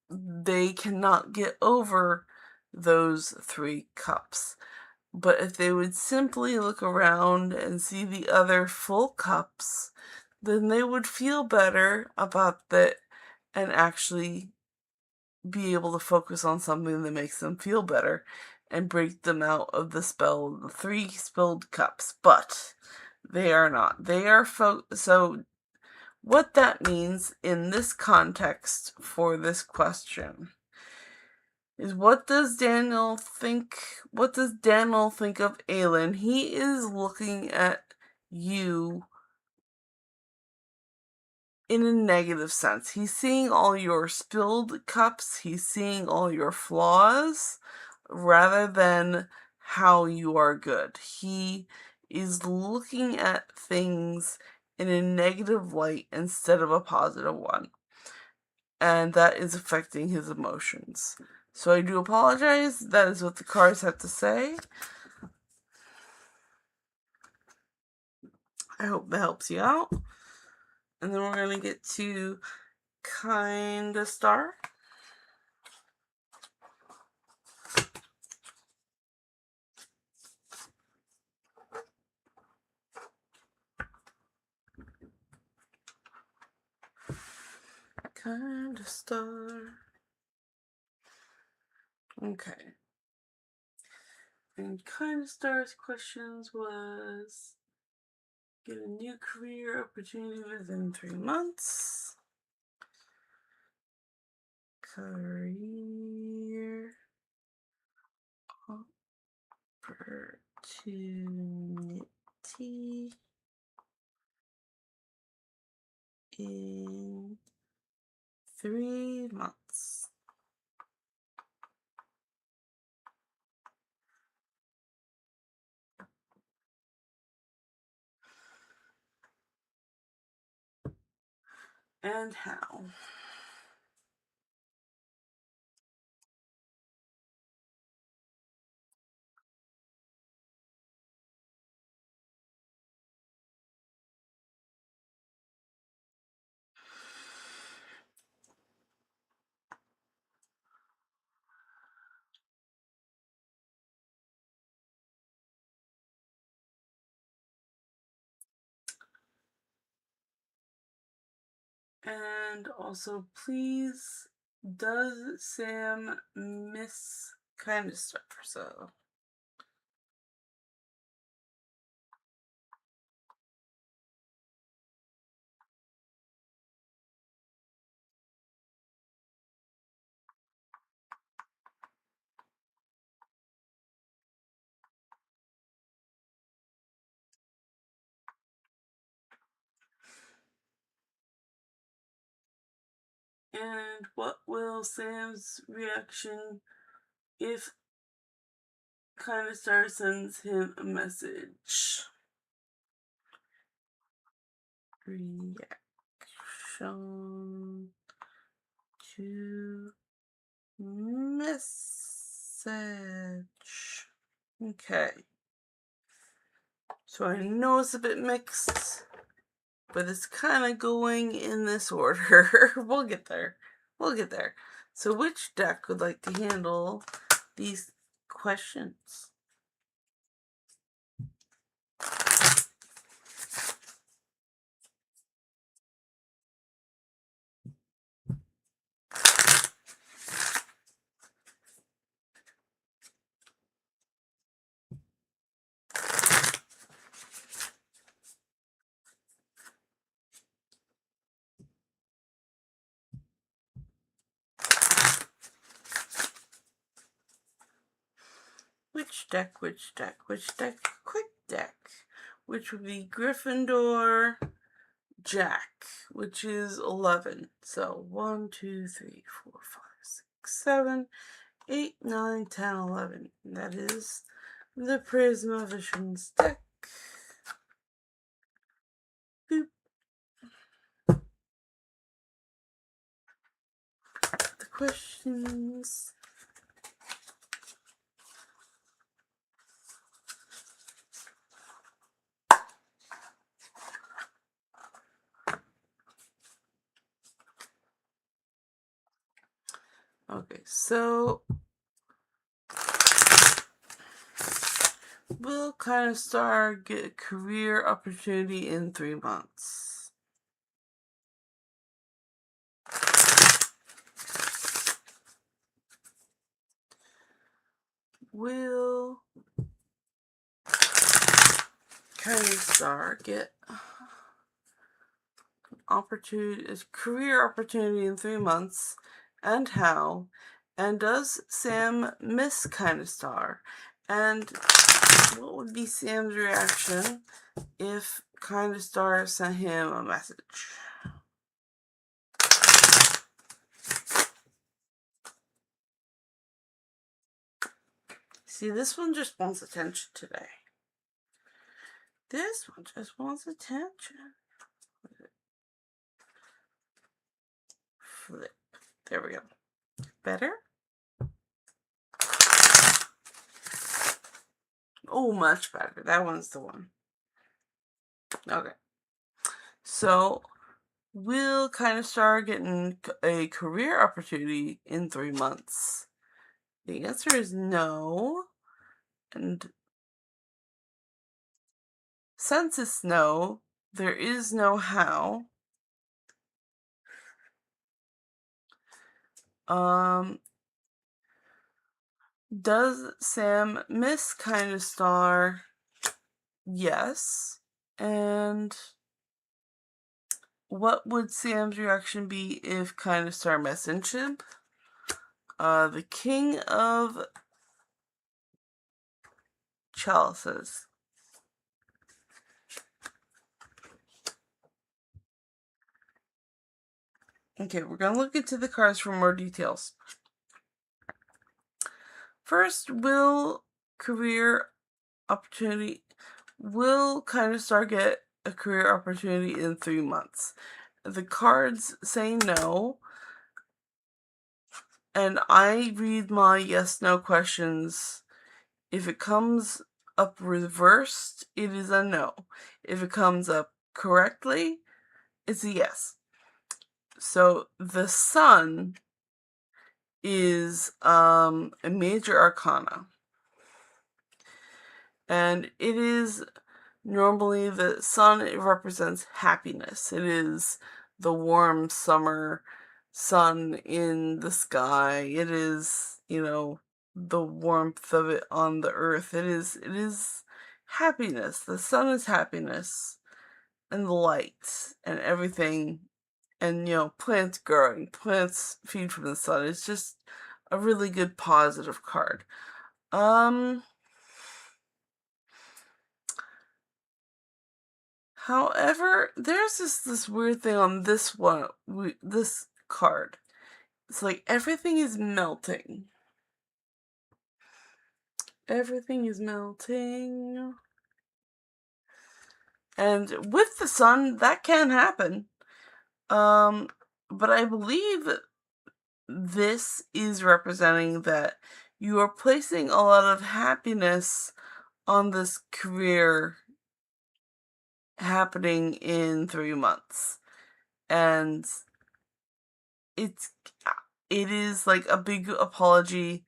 they cannot get over those 3 cups. But if they would simply look around and see the other full cups, then they would feel better about that and actually be able to focus on something that makes them feel better and break them out of the 3 spilled cups. But they are not. They are so what that means in this context for this question is what does Daniel think of Aelin? He is looking at you in a negative sense. He's seeing all your spilled cups, he's seeing all your flaws rather than how you are good. He is looking at things in a negative light instead of a positive one. And that is affecting his emotions. So I do apologize. That is what the cards have to say. I hope that helps you out. And then we're going to get to Kinda Star. kind of star. Okay. And kind of star's questions was get a new career opportunity within 3 months. Career opportunity in 3 months. And how? And also, please, does Sam miss kind of stuff? So, and what will Sam's reaction if kind of star sends him a message? Reaction to message. Okay. So I know it's a bit mixed, but it's kind of going in this order. We'll get there. We'll get there. So which deck would like to handle these questions? Which deck, which deck, which deck? Quick deck, which would be Gryffindor Jack, which is 11. So 1, 2, 3, 4, 5, 6, 7, 8, 9, 10, 11. That is the Prismavisions deck. Boop. The questions. Okay, so will kind of star get a career opportunity in 3 months? Will kind of star get opportunity, career opportunity in 3 months, and how? And does Sam miss kind of star? And what would be Sam's reaction if kind of star sent him a message? See, this one just wants attention today. This one just wants attention. Flip. There we go. Better? Oh, much better. That one's the one. Okay. So, will kind of start getting a career opportunity in 3 months? The answer is no. And since it's no, there is no how. Does Sam miss Kind of Star? Yes. And what would Sam's reaction be if Kind of Star messaged him? The King of Chalices. Okay, we're going to look into the cards for more details. First, will Kind of Star get a career opportunity in 3 months? The cards say no, and I read my yes/no questions. If it comes up reversed, it is a no. If it comes up correctly, it's a yes. So the Sun is a major arcana. And it is normally the sun, it represents happiness. It is the warm summer sun in the sky. It is, the warmth of it on the earth. It is happiness. The sun is happiness and the light and everything. And, plants growing. Plants feed from the sun. It's just a really good positive card. However, there's this weird thing on this this card. It's like everything is melting. Everything is melting. And with the sun, that can happen. But I believe this is representing that you are placing a lot of happiness on this career happening in 3 months. And it is like a big apology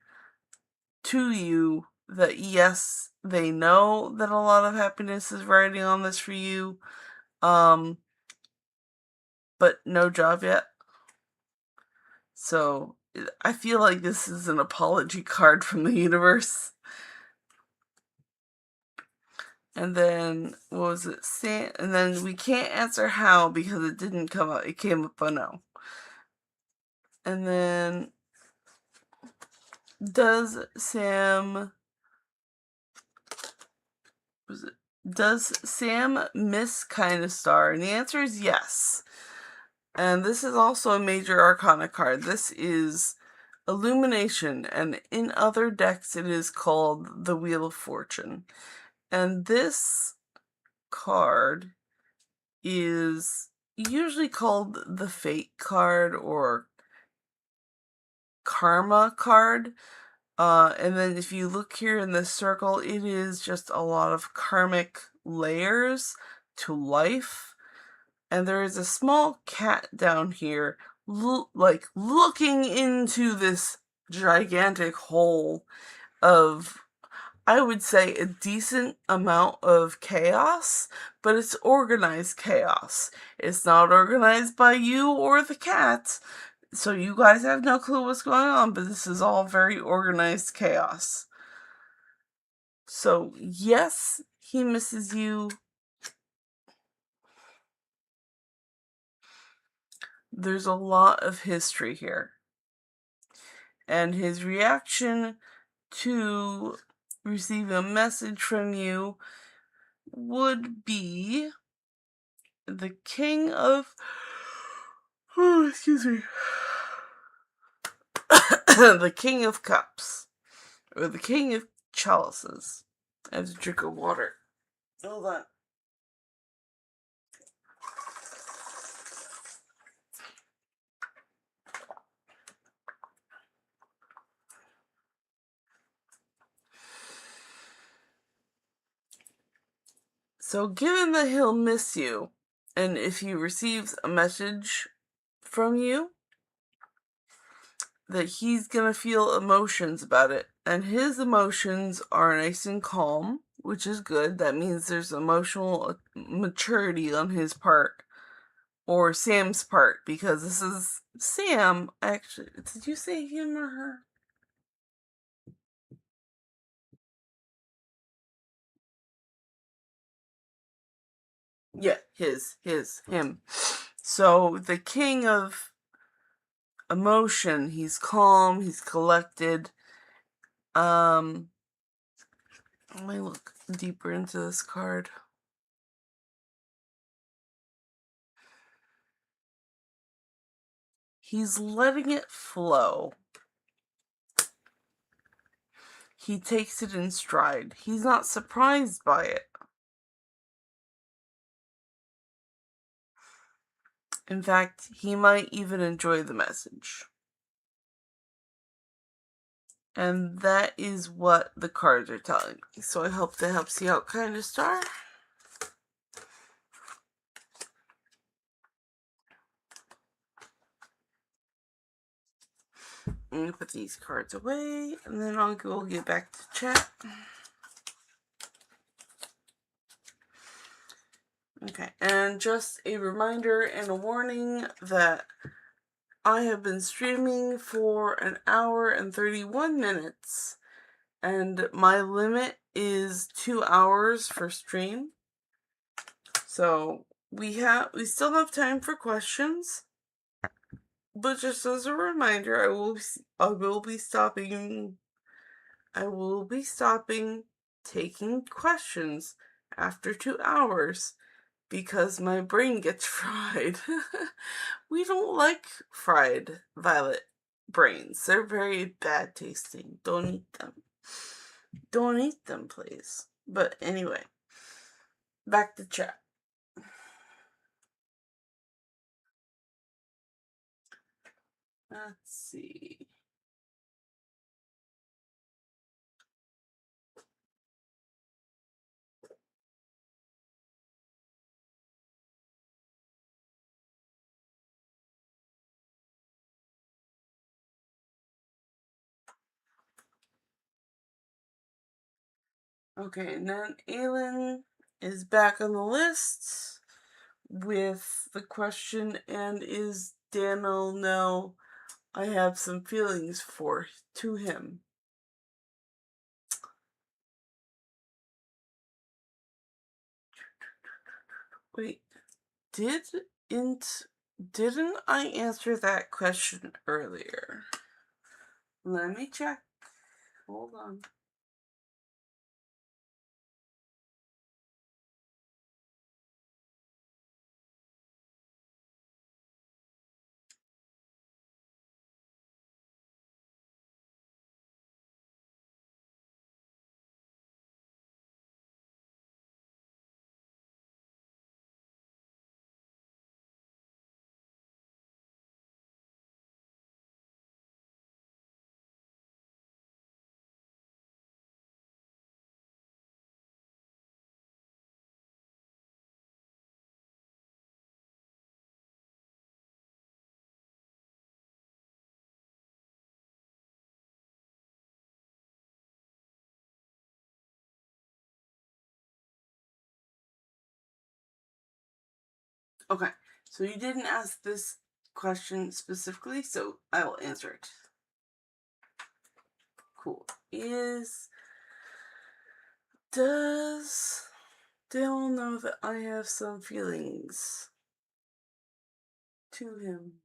to you that yes, they know that a lot of happiness is riding on this for you, but no job yet. So I feel like this is an apology card from the universe. And then, what was it? And then we can't answer how because it didn't come up. It came up a no. And then, does Sam miss Kind of Star? And the answer is yes. And this is also a major arcana card. This is Illumination, and in other decks it is called the Wheel of Fortune. And this card is usually called the Fate card or Karma card. And then if you look here in this circle, it is just a lot of karmic layers to life. And there is a small cat down here, looking into this gigantic hole of, I would say, a decent amount of chaos, but it's organized chaos. It's not organized by you or the cat, so you guys have no clue what's going on, but this is all very organized chaos. So, yes, he misses you. There's a lot of history here. And his reaction to receiving a message from you would be the King of... Oh, excuse me. The King of Cups. Or the King of Chalices. I have to drink of water. Hold on. So, given that he'll miss you, and if he receives a message from you, that he's gonna feel emotions about it. And his emotions are nice and calm, which is good. That means there's emotional maturity on his part, or Sam's part, because this is Sam, actually, did you say him or her? Yeah, him. So the king of emotion, he's calm, he's collected. Let me look deeper into this card. He's letting it flow. He takes it in stride. He's not surprised by it. In fact, he might even enjoy the message. And that is what the cards are telling me. So I hope that helps you out, kind of star. I'm going to put these cards away, and then I'll go get back to chat. Okay, and just a reminder and a warning that I have been streaming for an hour and 31 minutes, and my limit is 2 hours for stream. So we still have time for questions, but just as a reminder, I will be stopping taking questions after 2 hours because my brain gets fried. We don't like fried violet brains. They're very bad tasting. Don't eat them. Don't eat them, please. But anyway, back to chat. Let's see. Okay, and then Aylin is back on the list with the question, and is Daniel no? I have some feelings to him. Wait, didn't I answer that question earlier? Let me check. Hold on. Okay, so you didn't ask this question specifically, so I will answer it. Cool. Does Dale know that I have some feelings to him?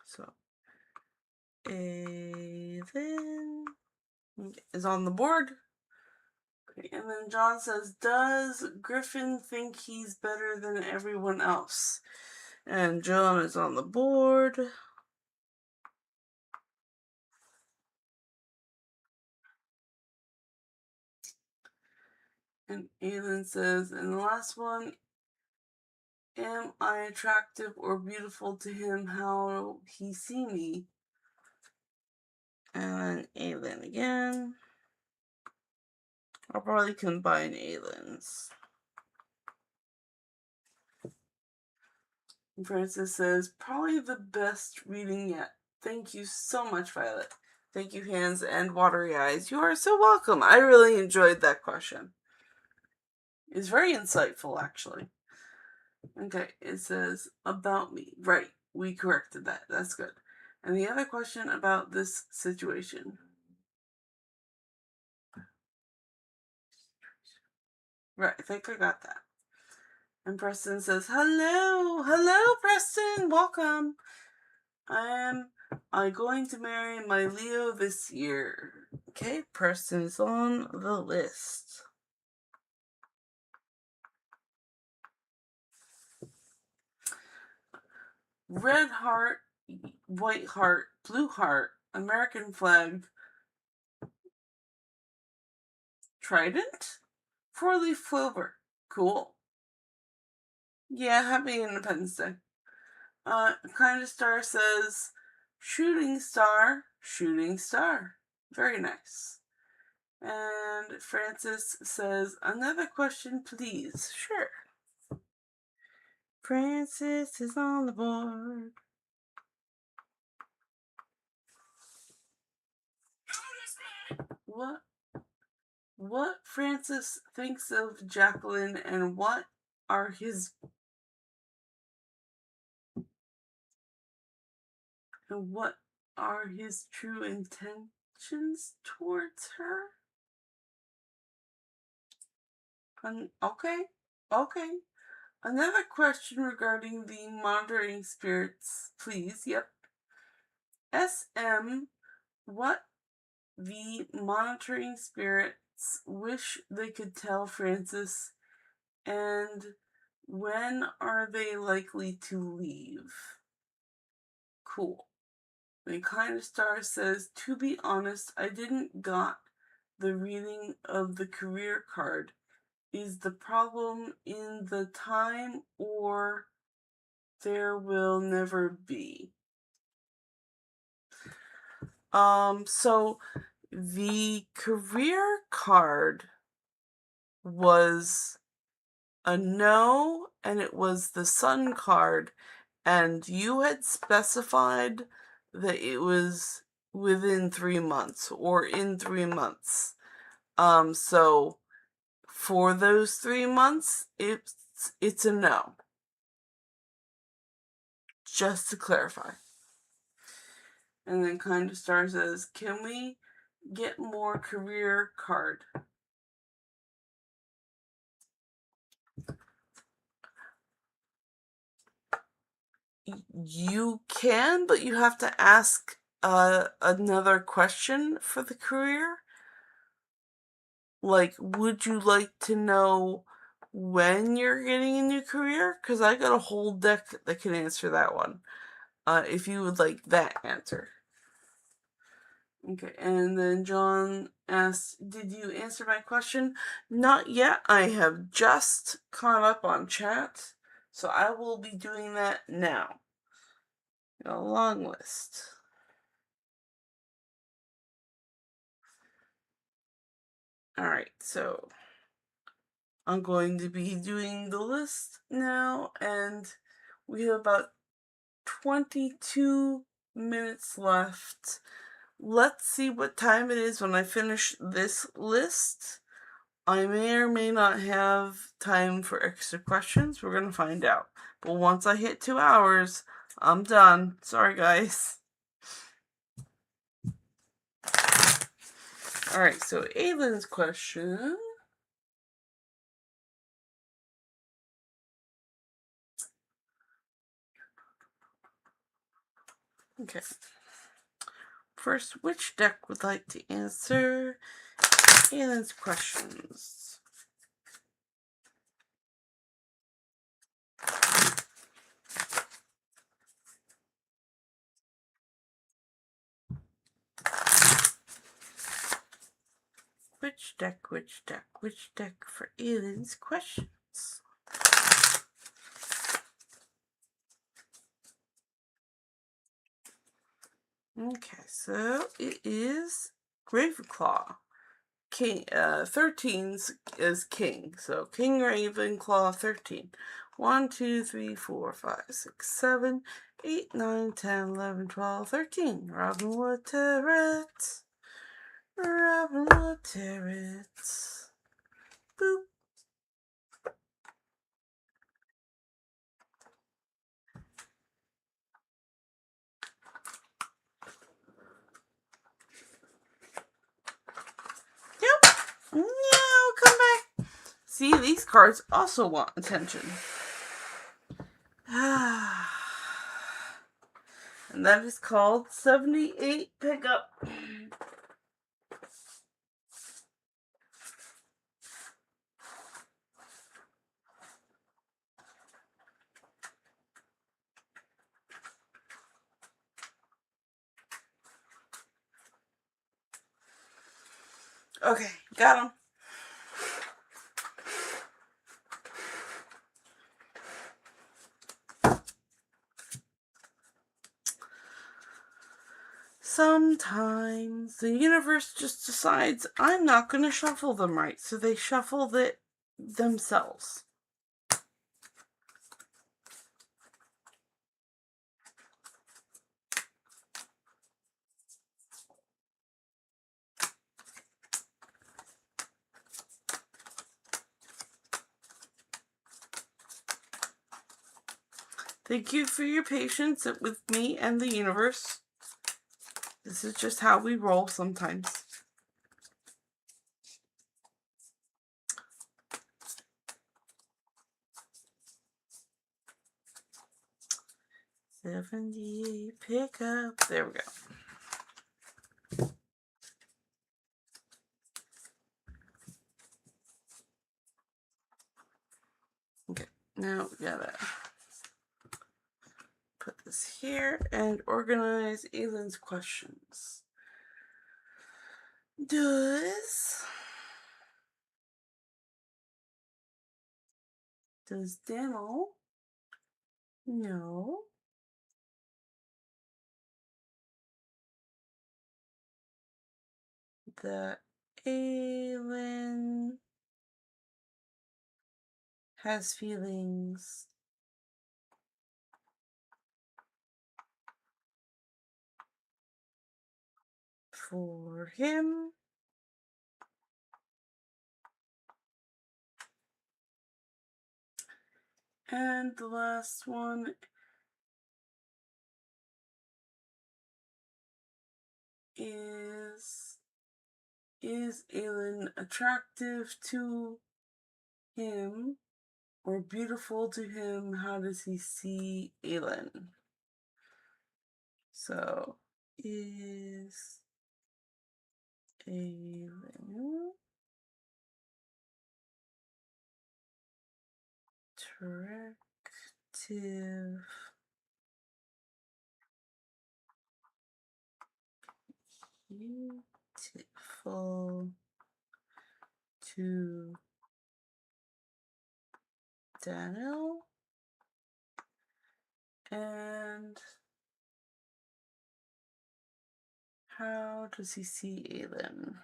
So, Aiden is on the board. Okay, and then John says, does Griffin think he's better than everyone else? And John is on the board. And Aiden says, and the last one, am I attractive or beautiful to him? How he see me? And Aiden again. I'll probably combine Aiden's. Francis says, probably the best reading yet. Thank you so much, Violet. Thank you, hands and watery eyes. You are so welcome. I really enjoyed that question. It's very insightful, actually. Okay, it says about me. Right, we corrected that. That's good. And the other question about this situation. Right, I think I got that. And Preston says, hello, hello, Preston, welcome. I'm going to marry my Leo this year. Okay, Preston's on the list. Red heart, white heart, blue heart, American flag, trident, four-leaf clover. Cool. Yeah, happy Independence Day. Kind of Star says, shooting star, shooting star. Very nice. And Francis says, another question, please. Sure. Francis is on the board. What Francis thinks of Jacqueline and what are his true intentions towards her? Okay. Another question regarding the monitoring spirits, please. Yep. SM, what the monitoring spirits wish they could tell Francis, and when are they likely to leave? Cool. The Kind of Star says, to be honest, I didn't got the reading of the career card. Is the problem in the time or there will never be? So the career card was a no, and it was the Sun card, and you had specified that it was within 3 months or in 3 months. So for those 3 months, it's a no. Just to clarify. And then Kind of Star says, can we get more career card? You can, but you have to ask another question for the career. Like, would you like to know when you're getting a new career? Because I got a whole deck that can answer that one. If you would like that answer. Okay, and then John asked, did you answer my question? Not yet. I have just caught up on chat, so I will be doing that now. A long list. Alright, so I'm going to be doing the list now, and we have about 22 minutes left. Let's see what time it is when I finish this list. I may or may not have time for extra questions. We're going to find out. But once I hit 2 hours, I'm done. Sorry, guys. Alright, so Aylin's question. Okay. First, which deck would like to answer Aylin's questions? Which deck for Aylin's questions? Okay, so it is Ravenclaw. King, 13 is King, so King Ravenclaw 13. 1, 2, 3, 4, 5, 6, 7, 8, 9, 10, 11, 12, 13. Ravenwood Terrace. Ravenwood Terrace. Boop. See, these cards also want attention. And that is called 78 Pickup. Okay, got him. Sometimes the universe just decides I'm not going to shuffle them right, so they shuffle it themselves. Thank you for your patience with me and the universe. This is just how we roll sometimes. $78 Pickup. There we go. Okay, now we gotta put this here and organize Aylin's questions. Does Daniel know that Aylin has feelings for him? And the last one is Aylin attractive to him or beautiful to him? How does he see Aylin? So, is Aylin attractive beautiful to Daniel? And how does he see Aylin?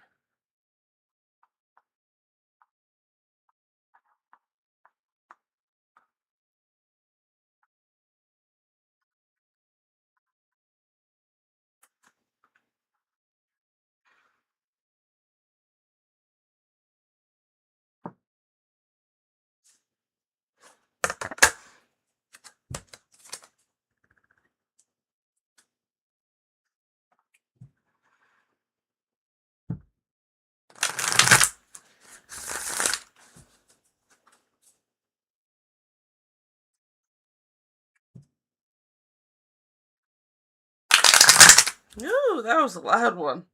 Ooh, that was a loud one.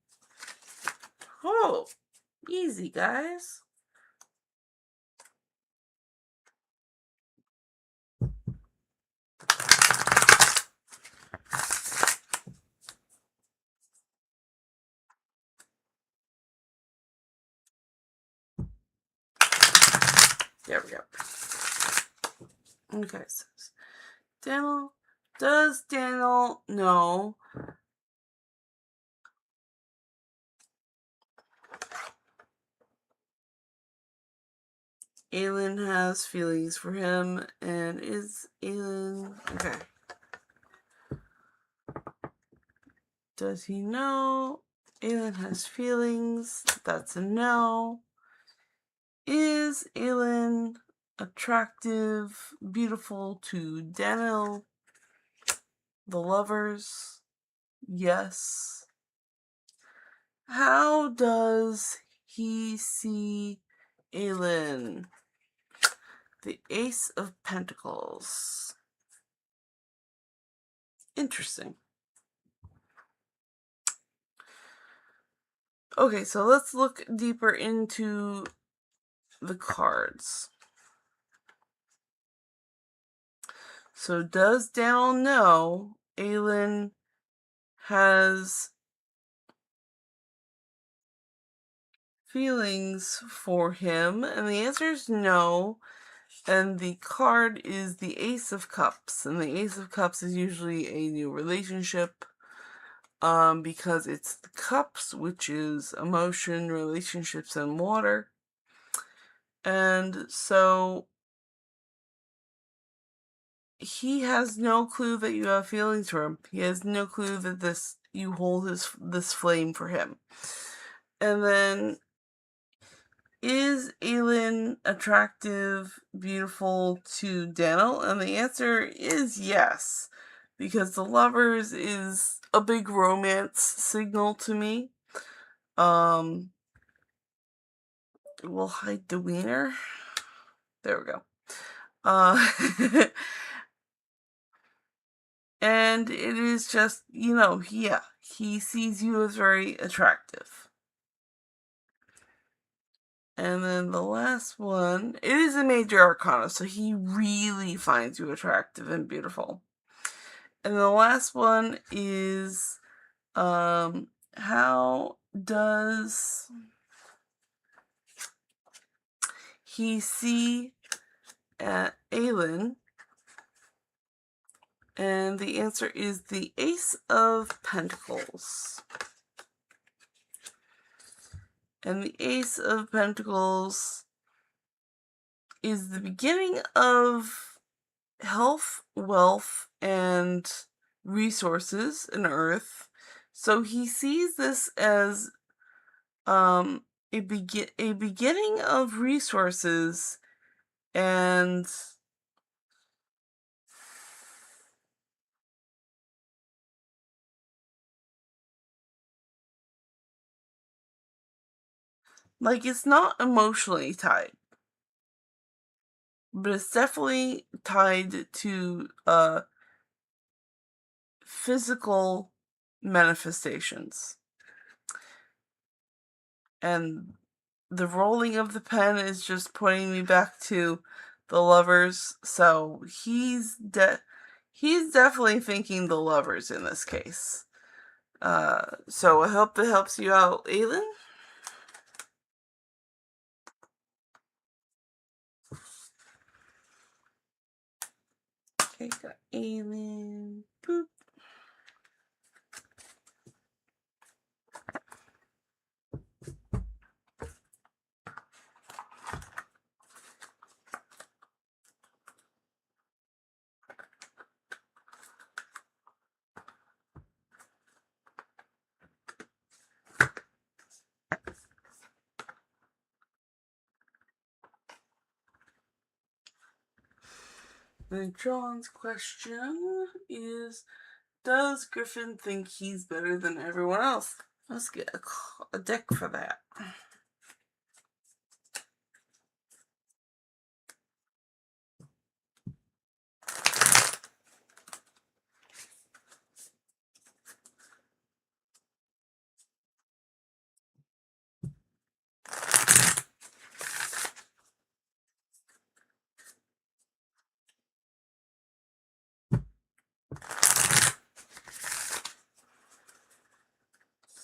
Oh, easy, guys. There we go. Okay, so does Daniel know Aylin has feelings for him? And is Aylin... Okay. Does he know Aylin has feelings? That's a no. Is Aylin attractive, beautiful to Daniel? The lovers? Yes. How does he see Aylin? the Ace of Pentacles. Interesting. Okay, so let's look deeper into the cards. So does Daniel know Aelin has feelings for him? And the answer is no. And the card is the Ace of Cups. And the Ace of Cups is usually a new relationship. Because it's the cups, which is emotion, relationships, and water. And so he has no clue that you have feelings for him. He has no clue that you hold this flame for him. And then, is Aelin attractive, beautiful to Daniel? And the answer is yes, because the Lovers is a big romance signal to me. We'll hide the wiener. There we go. And it is just, yeah, he sees you as very attractive. And then the last one, it is a major arcana, so he really finds you attractive and beautiful. And the last one is, how does he see Aelin? And the answer is the Ace of Pentacles. And the Ace of Pentacles is the beginning of health, wealth, and resources in Earth. So he sees this as a beginning of resources, and like, it's not emotionally tied, but it's definitely tied to physical manifestations. And the rolling of the pen is just pointing me back to the Lovers. So he's definitely thinking the Lovers in this case. So I hope that helps you out, Aelin. Okay, got Aelin. Boop. And John's question is, does Griffin think he's better than everyone else? Let's get a deck for that.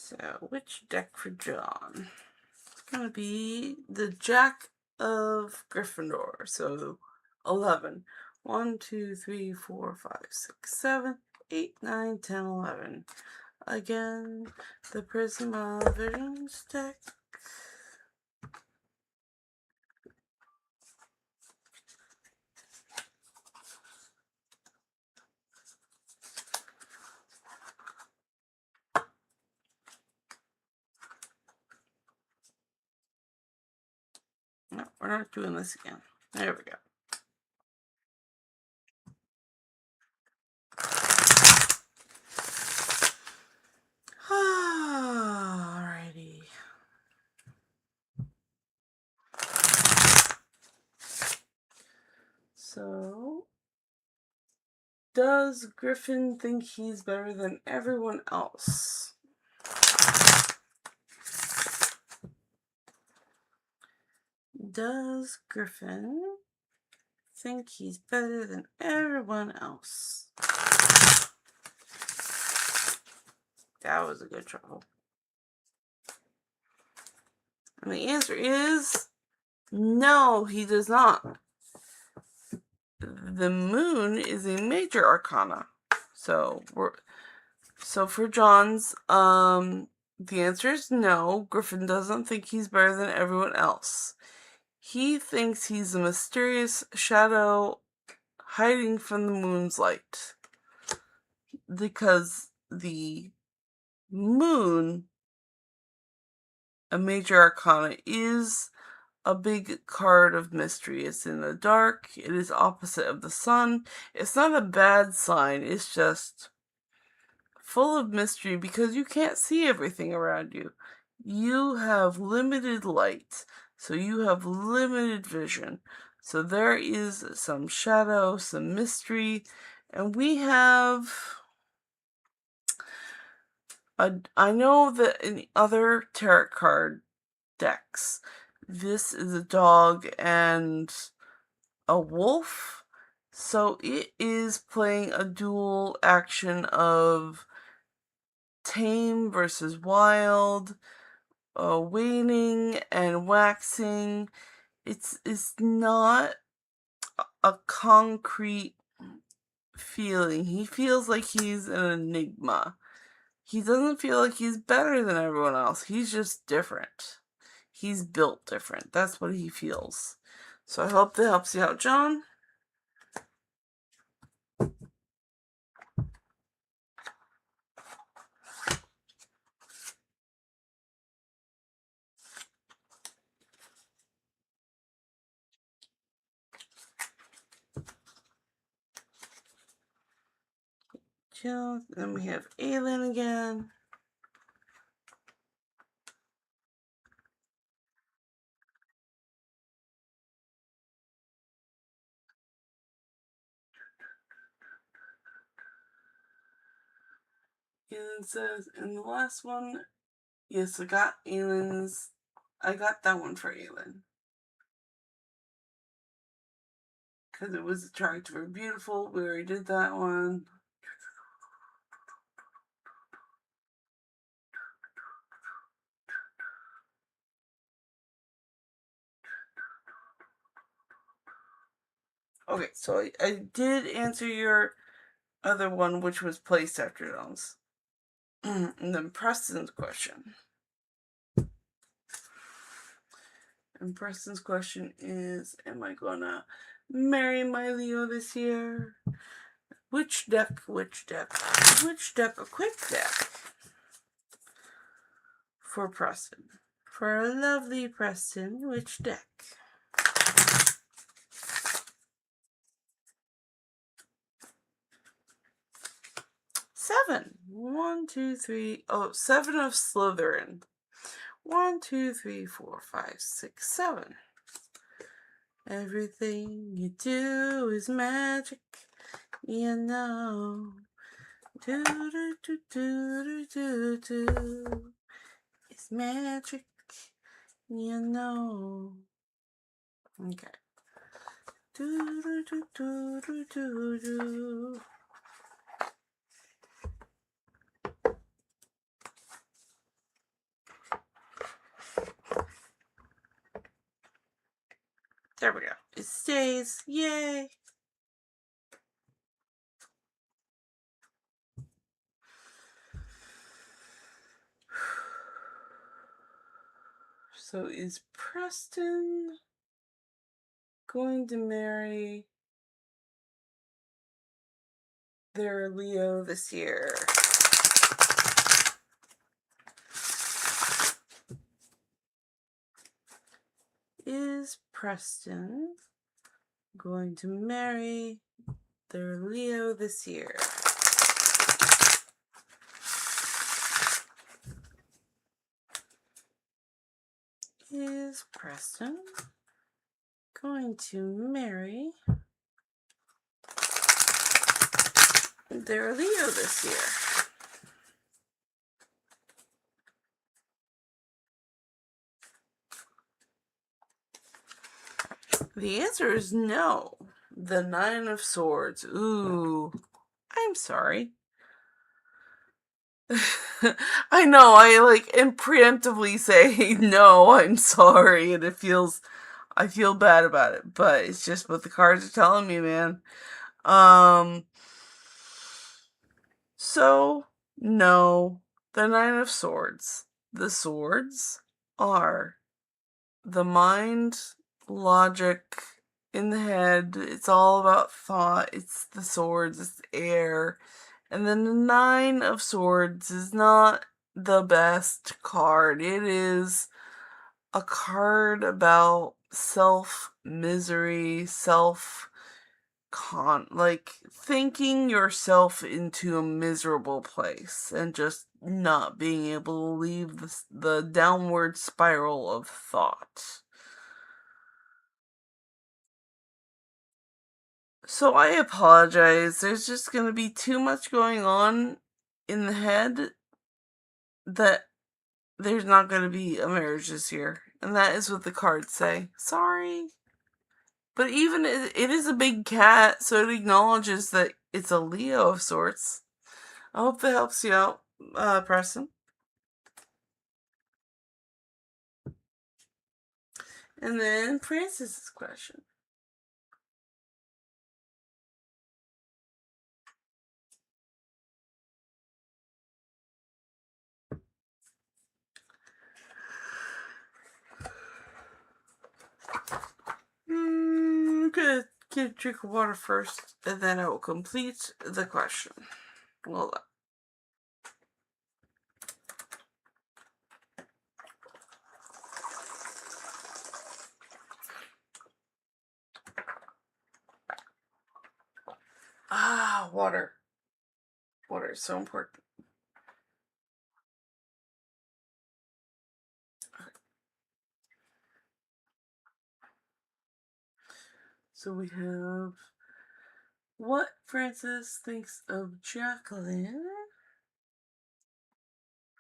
So, which deck for John? It's gonna be the Jack of Gryffindor. So, 11. 1, 2, 3, 4, 5, 6, 7, 8, 9, 10, 11. Again, the Prism of Visions deck. No, we're not doing this again. There we go. Alrighty. Does Griffin think he's better than everyone else? Does Griffin think he's better than everyone else? That was a good trouble. And the answer is no, he does not. The moon is a major arcana. So for John's, the answer is no. Griffin doesn't think he's better than everyone else. He thinks he's a mysterious shadow hiding from the moon's light. Because the moon, a major arcana, is a big card of mystery. It's in the dark. It is opposite of the sun. It's not a bad sign. It's just full of mystery because you can't see everything around you. You have limited light, so you have limited vision. So there is some shadow, some mystery, and we have... I know that in other tarot card decks, this is a dog and a wolf. So it is playing a dual action of tame versus wild, waning and waxing. It's not a concrete feeling. He feels like he's an enigma. He doesn't feel like he's better than everyone else. He's just different. He's built different. That's what he feels. So I hope that helps you out, John. Jill, then we have Aylin again. Aylin says, in the last one, yes, I got that one for Aylin. Because it was attractive or beautiful. We already did that one. Okay, so I did answer your other one, which was placed after John's. And then Preston's question. And Preston's question is, am I gonna marry my Leo this year? Which deck? A quick deck for Preston. For a lovely Preston, which deck? Seven. 1, 2, 3. Oh, 7 of Slytherin. 1, 2, 3, 4, 5, 6, 7. Everything you do is magic, you know. Do do do do do do. It's magic, you know. Okay. Do do do do do do do. There we go. It stays. Yay. So is Preston going to marry their Leo this year? Is Preston going to marry their Leo this year? Is Preston going to marry they're Leo this year. The answer is no. The Nine of Swords. Ooh, I'm sorry. I know, I like and preemptively say no, I'm sorry, and I feel bad about it, but it's just what the cards are telling me, man. Um, so no, the Nine of Swords. The swords are the mind, logic in the head. It's all about thought. It's the swords, it's the air. And then the Nine of Swords is not the best card. It is a card about self misery, like thinking yourself into a miserable place and just not being able to leave the downward spiral of thought. So I apologize. There's just going to be too much going on in the head that there's not going to be a marriage this year. And that is what the cards say. Sorry. But even it is a big cat, so it acknowledges that it's a Leo of sorts. I hope that helps you out, Preston. And then Francis's question. I'm gonna get a drink of water first, and then I will complete the question. Hold on. Water. Water is so important. So we have what Francis thinks of Jacqueline.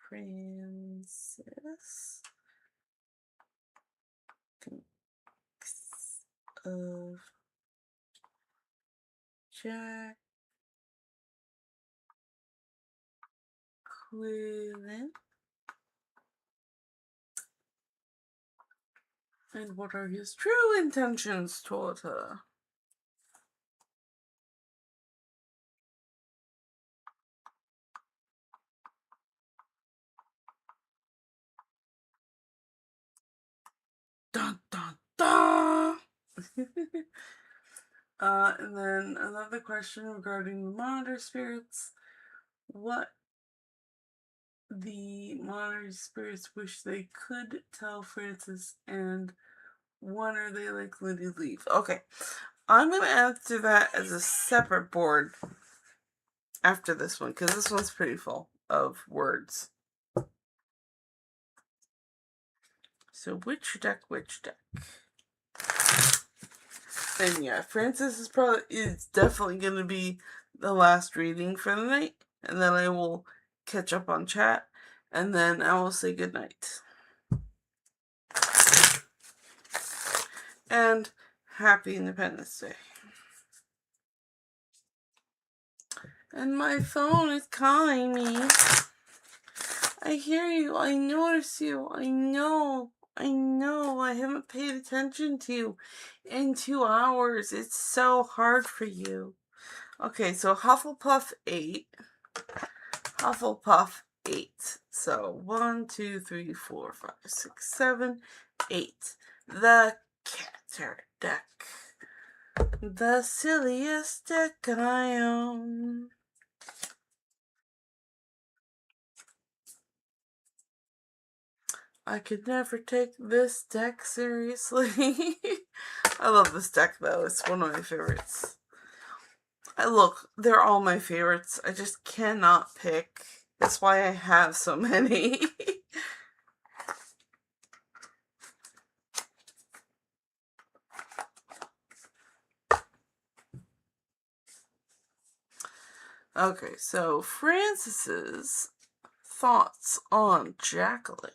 Francis thinks of Jacqueline. And what are his true intentions toward her? Dun dun dun! And then another question regarding the monitor spirits. What the monitor spirits wish they could tell Francis, and when are they likely to leave? Okay, I'm going to answer that as a separate board after this one, because this one's pretty full of words. So which deck? And yeah, Francis is definitely going to be the last reading for the night, and then I will catch up on chat, and then I will say goodnight. And happy Independence Day. And my phone is calling me. I hear you. I notice you. I know. I haven't paid attention to you in 2 hours. It's so hard for you. Okay, so Hufflepuff 8. Hufflepuff 8. So 1, 2, 3, 4, 5, 6, 7, 8. The Catter deck. The silliest deck I own. I could never take this deck seriously. I love this deck though. It's one of my favorites. They're all my favorites. I just cannot pick. That's why I have so many. Okay, so Francis's thoughts on Jacqueline.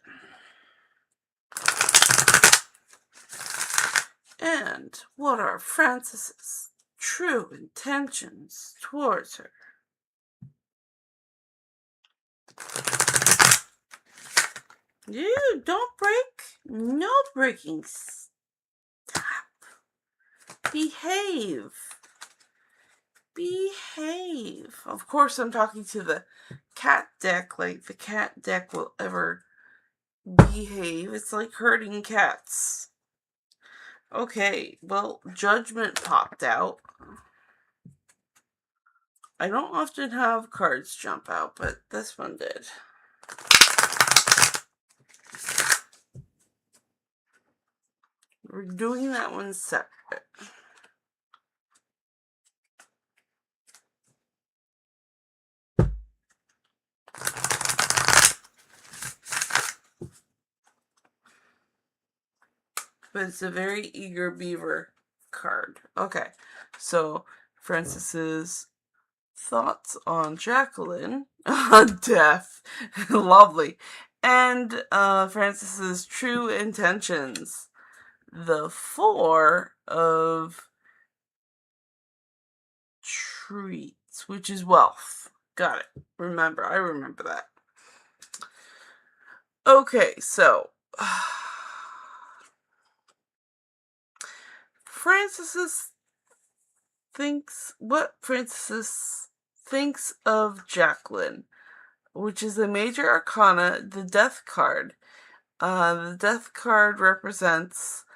And what are Francis's true intentions towards her? You don't break. No breaking. Stop. Behave. Behave. Of course, I'm talking to the cat deck, like the cat deck will ever behave. It's like herding cats. Okay, well, Judgment popped out. I don't often have cards jump out, but this one did. We're doing that one separate. But it's a very eager beaver card. Okay, so Francis's thoughts on Jacqueline. Death. Lovely. And Francis's true intentions. The Four of Treats, which is wealth. Got it. I remember that. Okay, so Francis thinks of Jacqueline, which is a major arcana, the Death card. The Death card represents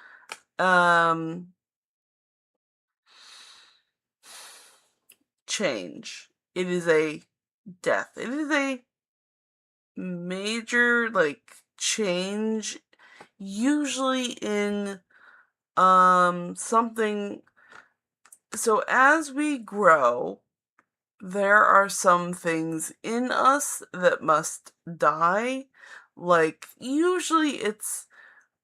change. It is a death. It is a major change, usually in something. So as we grow, there are some things in us that must die. Like, usually it's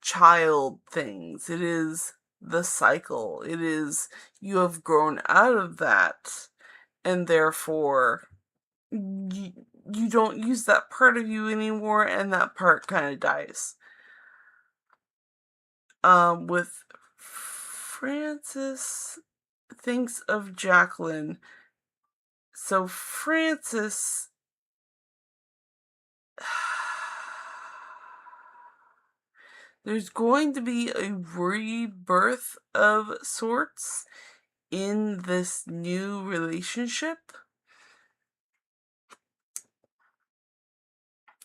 child things. It is the cycle. It is you have grown out of that, and therefore you don't use that part of you anymore, and that part kind of dies. With Francis thinks of Jacqueline. So Francis there's going to be a rebirth of sorts in this new relationship.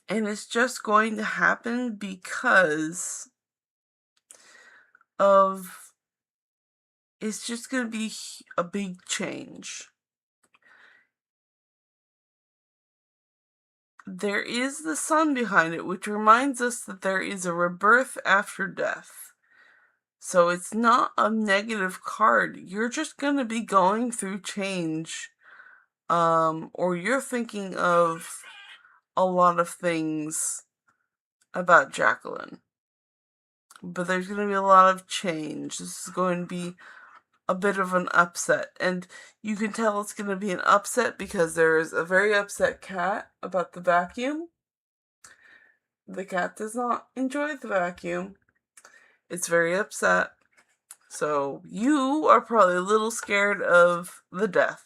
And it's just going to happen because of, it's just going to be a big change. There is the sun behind it, which reminds us that there is a rebirth after death. So it's not a negative card. You're just going to be going through change. Or you're thinking of a lot of things about Jacqueline. But there's going to be a lot of change. This is going to be a bit of an upset. And you can tell it's going to be an upset because there's a very upset cat about the vacuum. The cat does not enjoy the vacuum. It's very upset. So you are probably a little scared of the death.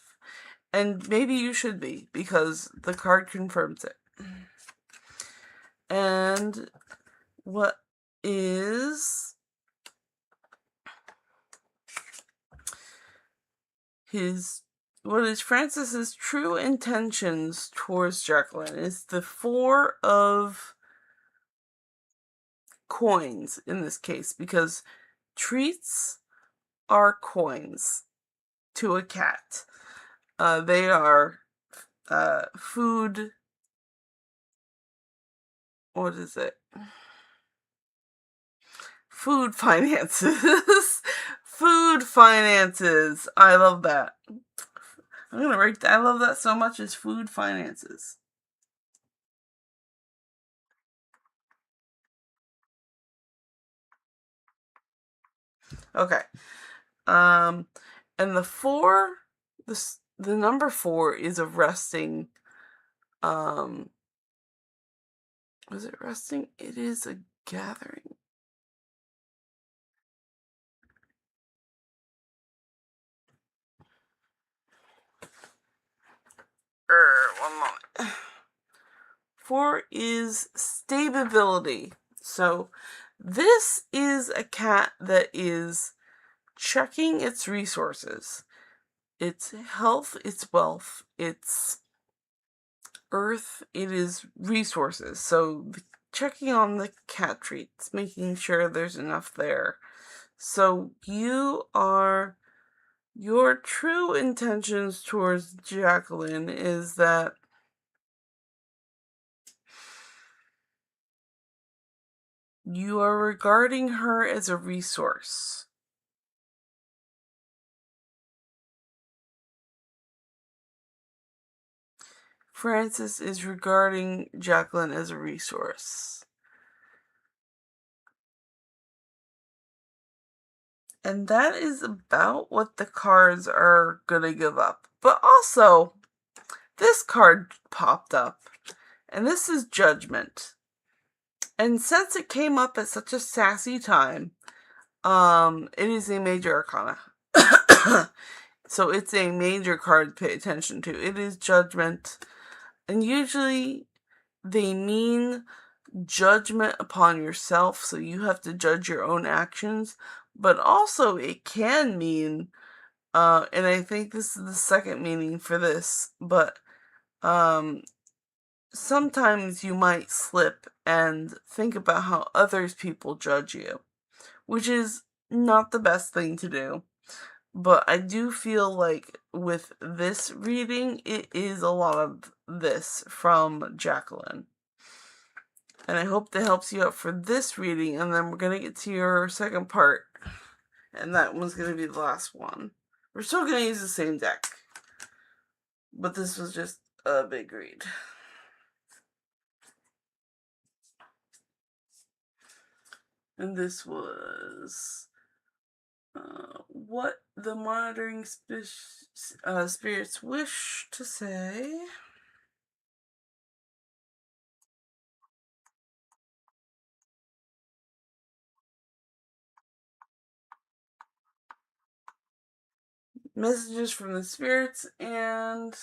And maybe you should be, because the card confirms it. And what is Francis's true intentions towards Jacqueline is the Four of Coins in this case, because treats are coins to a cat. They are food. What is it? Food finances. Food finances. I love that. I'm gonna write that. I love that so much. Is food finances. Okay. And the four, the number 4 is a resting, was it resting? It is a gathering. One moment. 4 is stability. So this is a cat that is checking its resources, its health, its wealth, its earth, it is resources. So checking on the cat treats, making sure there's enough there. So your true intentions towards Jacqueline is that you are regarding her as a resource. Francis is regarding Jacqueline as a resource. And that is about what the cards are gonna give up. But also, this card popped up, and this is Judgment. And since it came up at such a sassy time, it is a major arcana. So it's a major card to pay attention to. It is Judgment. And usually they mean judgment upon yourself, so you have to judge your own actions. But also it can mean, and I think this is the second meaning for this, but sometimes you might slip and think about how others people judge you, which is not the best thing to do. But I do feel like with this reading, it is a lot of this from Jacqueline. And I hope that helps you out for this reading, and then we're going to get to your second part. And that one's going to be the last one. We're still going to use the same deck, but this was just a big read. And this was what the monitoring spirits wish to say. Messages from the spirits, and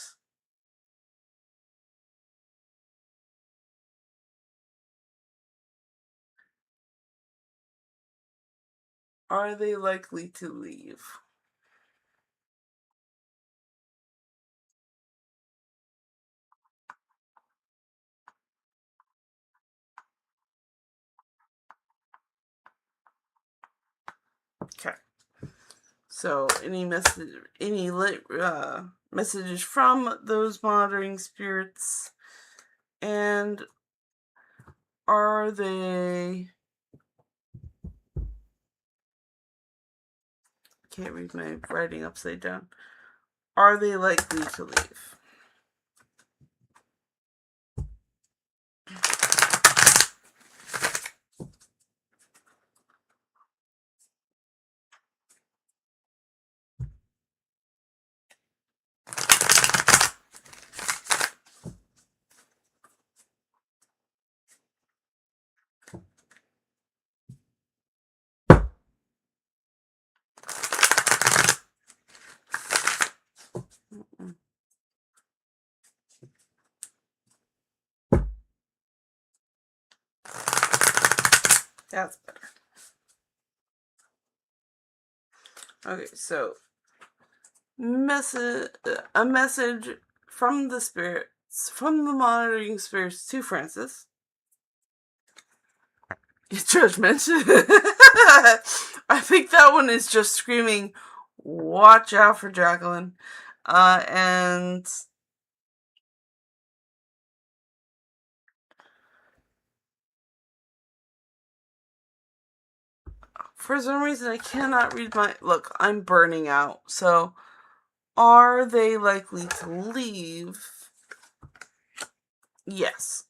are they likely to leave? Okay. So, any messages from those monitoring spirits, and are they? Can't read my writing upside down. Are they likely to leave? That's better. Okay, so a message from the spirits, from the monitoring spirits to Francis. Judgment. I think that one is just screaming, "Watch out for Jacqueline," and for some reason I cannot read my look. I'm burning out. So, are they likely to leave? Yes.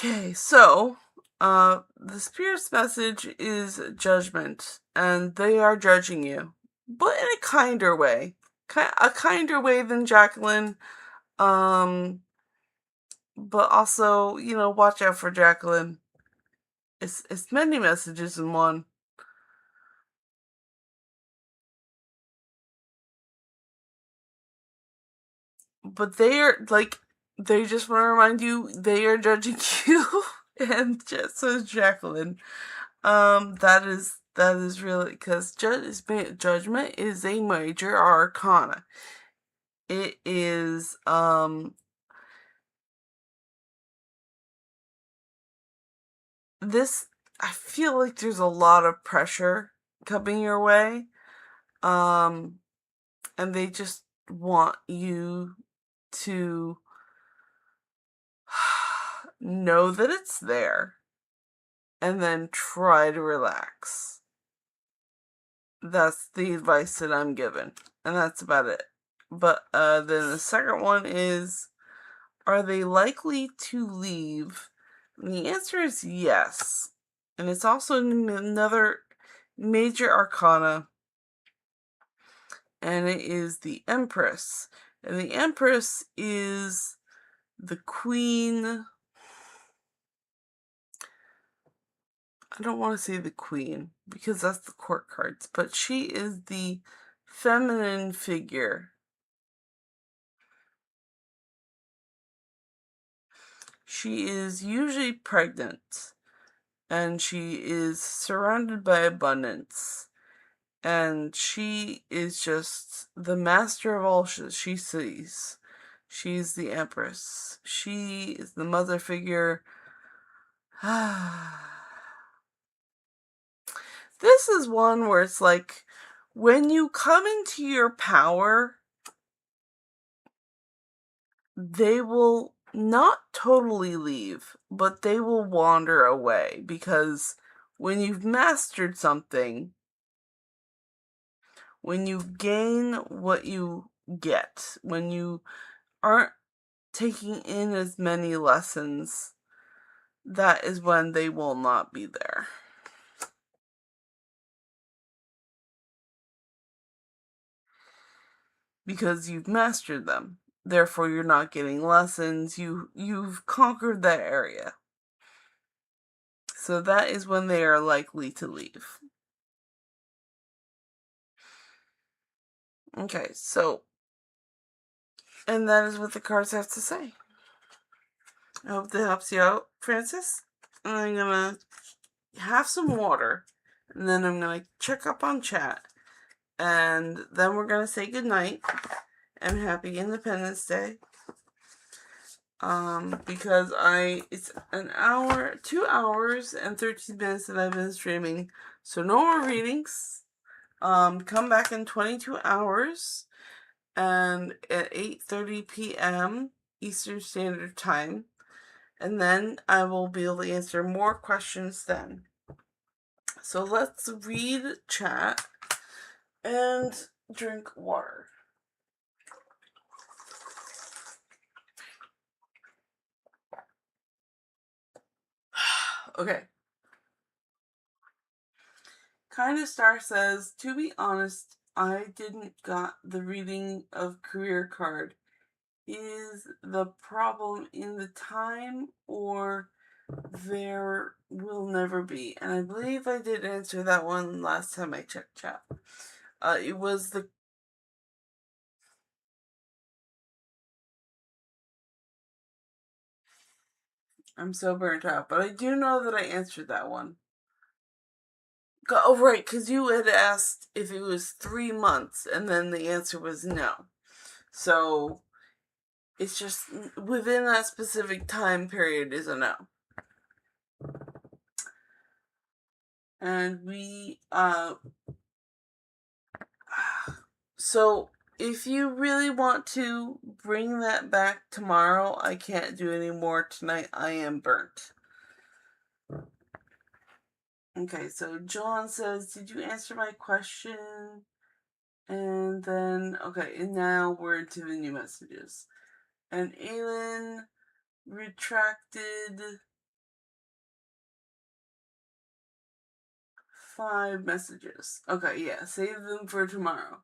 Okay, so the spirit's message is judgment, and they are judging you, but in a kinder way, a kinder way than Jacqueline. Um, but also, watch out for Jacqueline. It's many messages in one. But they just want to remind you they are judging you, and just so is Jacqueline. That is really because judgment is a major arcana. It is this. I feel like there's a lot of pressure coming your way, and they just want you to know that it's there and then try to relax. That's the advice that I'm given, and that's about it. But then the second one is, are they likely to leave? And the answer is yes. And it's also another major arcana, and it is the Empress. And the Empress is the queen. I don't want to say the queen because that's the court cards, but she is the feminine figure. She is usually pregnant, and she is surrounded by abundance, and she is just the master of all she sees. She's the Empress. She is the mother figure. This is one where it's like, when you come into your power, they will not totally leave, but they will wander away, because when you've mastered something, when you gain what you get, when you aren't taking in as many lessons, that is when they will not be there. Because you've mastered them. Therefore, you're not getting lessons. You've conquered that area. So that is when they are likely to leave. Okay, so, and that is what the cards have to say. I hope that helps you out, Francis. And I'm gonna have some water, and then I'm gonna check up on chat, and then we're gonna say goodnight and happy Independence Day. Because it's an hour, 2 hours and 13 minutes that I've been streaming, so no more readings. Come back in 22 hours and at 8:30 p.m. Eastern Standard Time, and then I will be able to answer more questions then. So let's read chat and drink water. Okay. Kinda Star says, to be honest, I didn't got the reading of career card. Is the problem in the time, or there will never be? And I believe I did answer that one last time I checked chat. It was the... I'm so burnt out, but I do know that I answered that one. Oh, right, because you had asked if it was 3 months, and then the answer was no. So, it's just within that specific time period is a no. And so if you really want to bring that back tomorrow, I can't do any more tonight. I am burnt. Okay, so John says, did you answer my question? And then, okay, and now we're into the new messages. And Aylin retracted 5 messages. Okay, yeah, save them for tomorrow.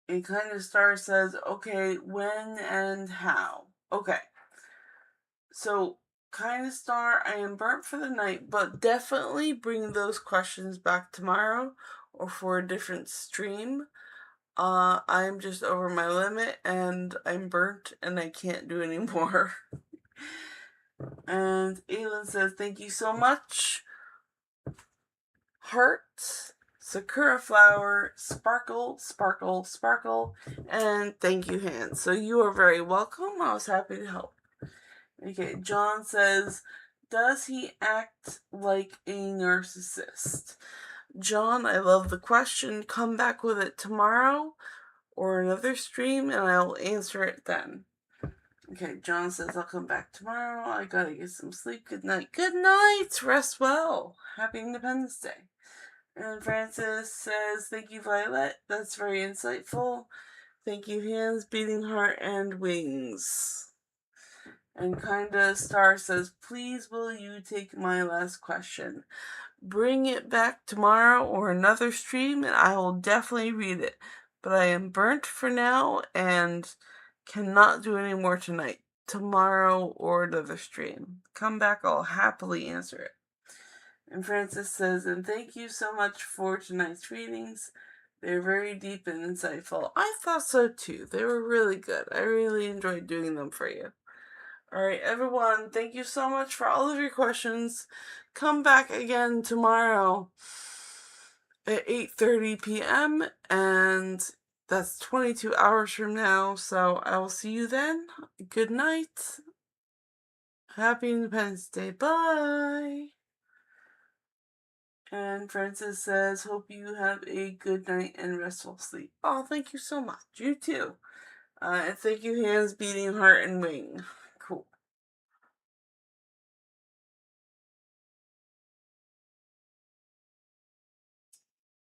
A Kind of Star says, okay, when and how? Okay. So, Kind of Star, I am burnt for the night, but definitely bring those questions back tomorrow or for a different stream. I'm just over my limit and I'm burnt and I can't do any more. And Aylin says, thank you so much. Heart, Sakura Flower, Sparkle, Sparkle, Sparkle, and thank you, hands. So you are very welcome. I was happy to help. Okay, John says, does he act like a narcissist? John, I love the question. Come back with it tomorrow or another stream and I'll answer it then. Okay, John says, I'll come back tomorrow. I gotta get some sleep. Good night. Good night. Rest well. Happy Independence Day. And Francis says, thank you, Violet. That's very insightful. Thank you, hands, beating heart, and wings. And Kinda Star says, please will you take my last question? Bring it back tomorrow or another stream, and I will definitely read it. But I am burnt for now and cannot do any more tonight. Tomorrow or another stream. Come back, I'll happily answer it. And Francis says, and thank you so much for tonight's readings. They're very deep and insightful. I thought so too. They were really good. I really enjoyed doing them for you. Alright, everyone, thank you so much for all of your questions. Come back again tomorrow at 8:30 p.m. and that's 22 hours from now. So I will see you then. Good night. Happy Independence Day. Bye. And Francis says, hope you have a good night and restful sleep. Oh, thank you so much. You too. And thank you, hands, beating heart, and wing.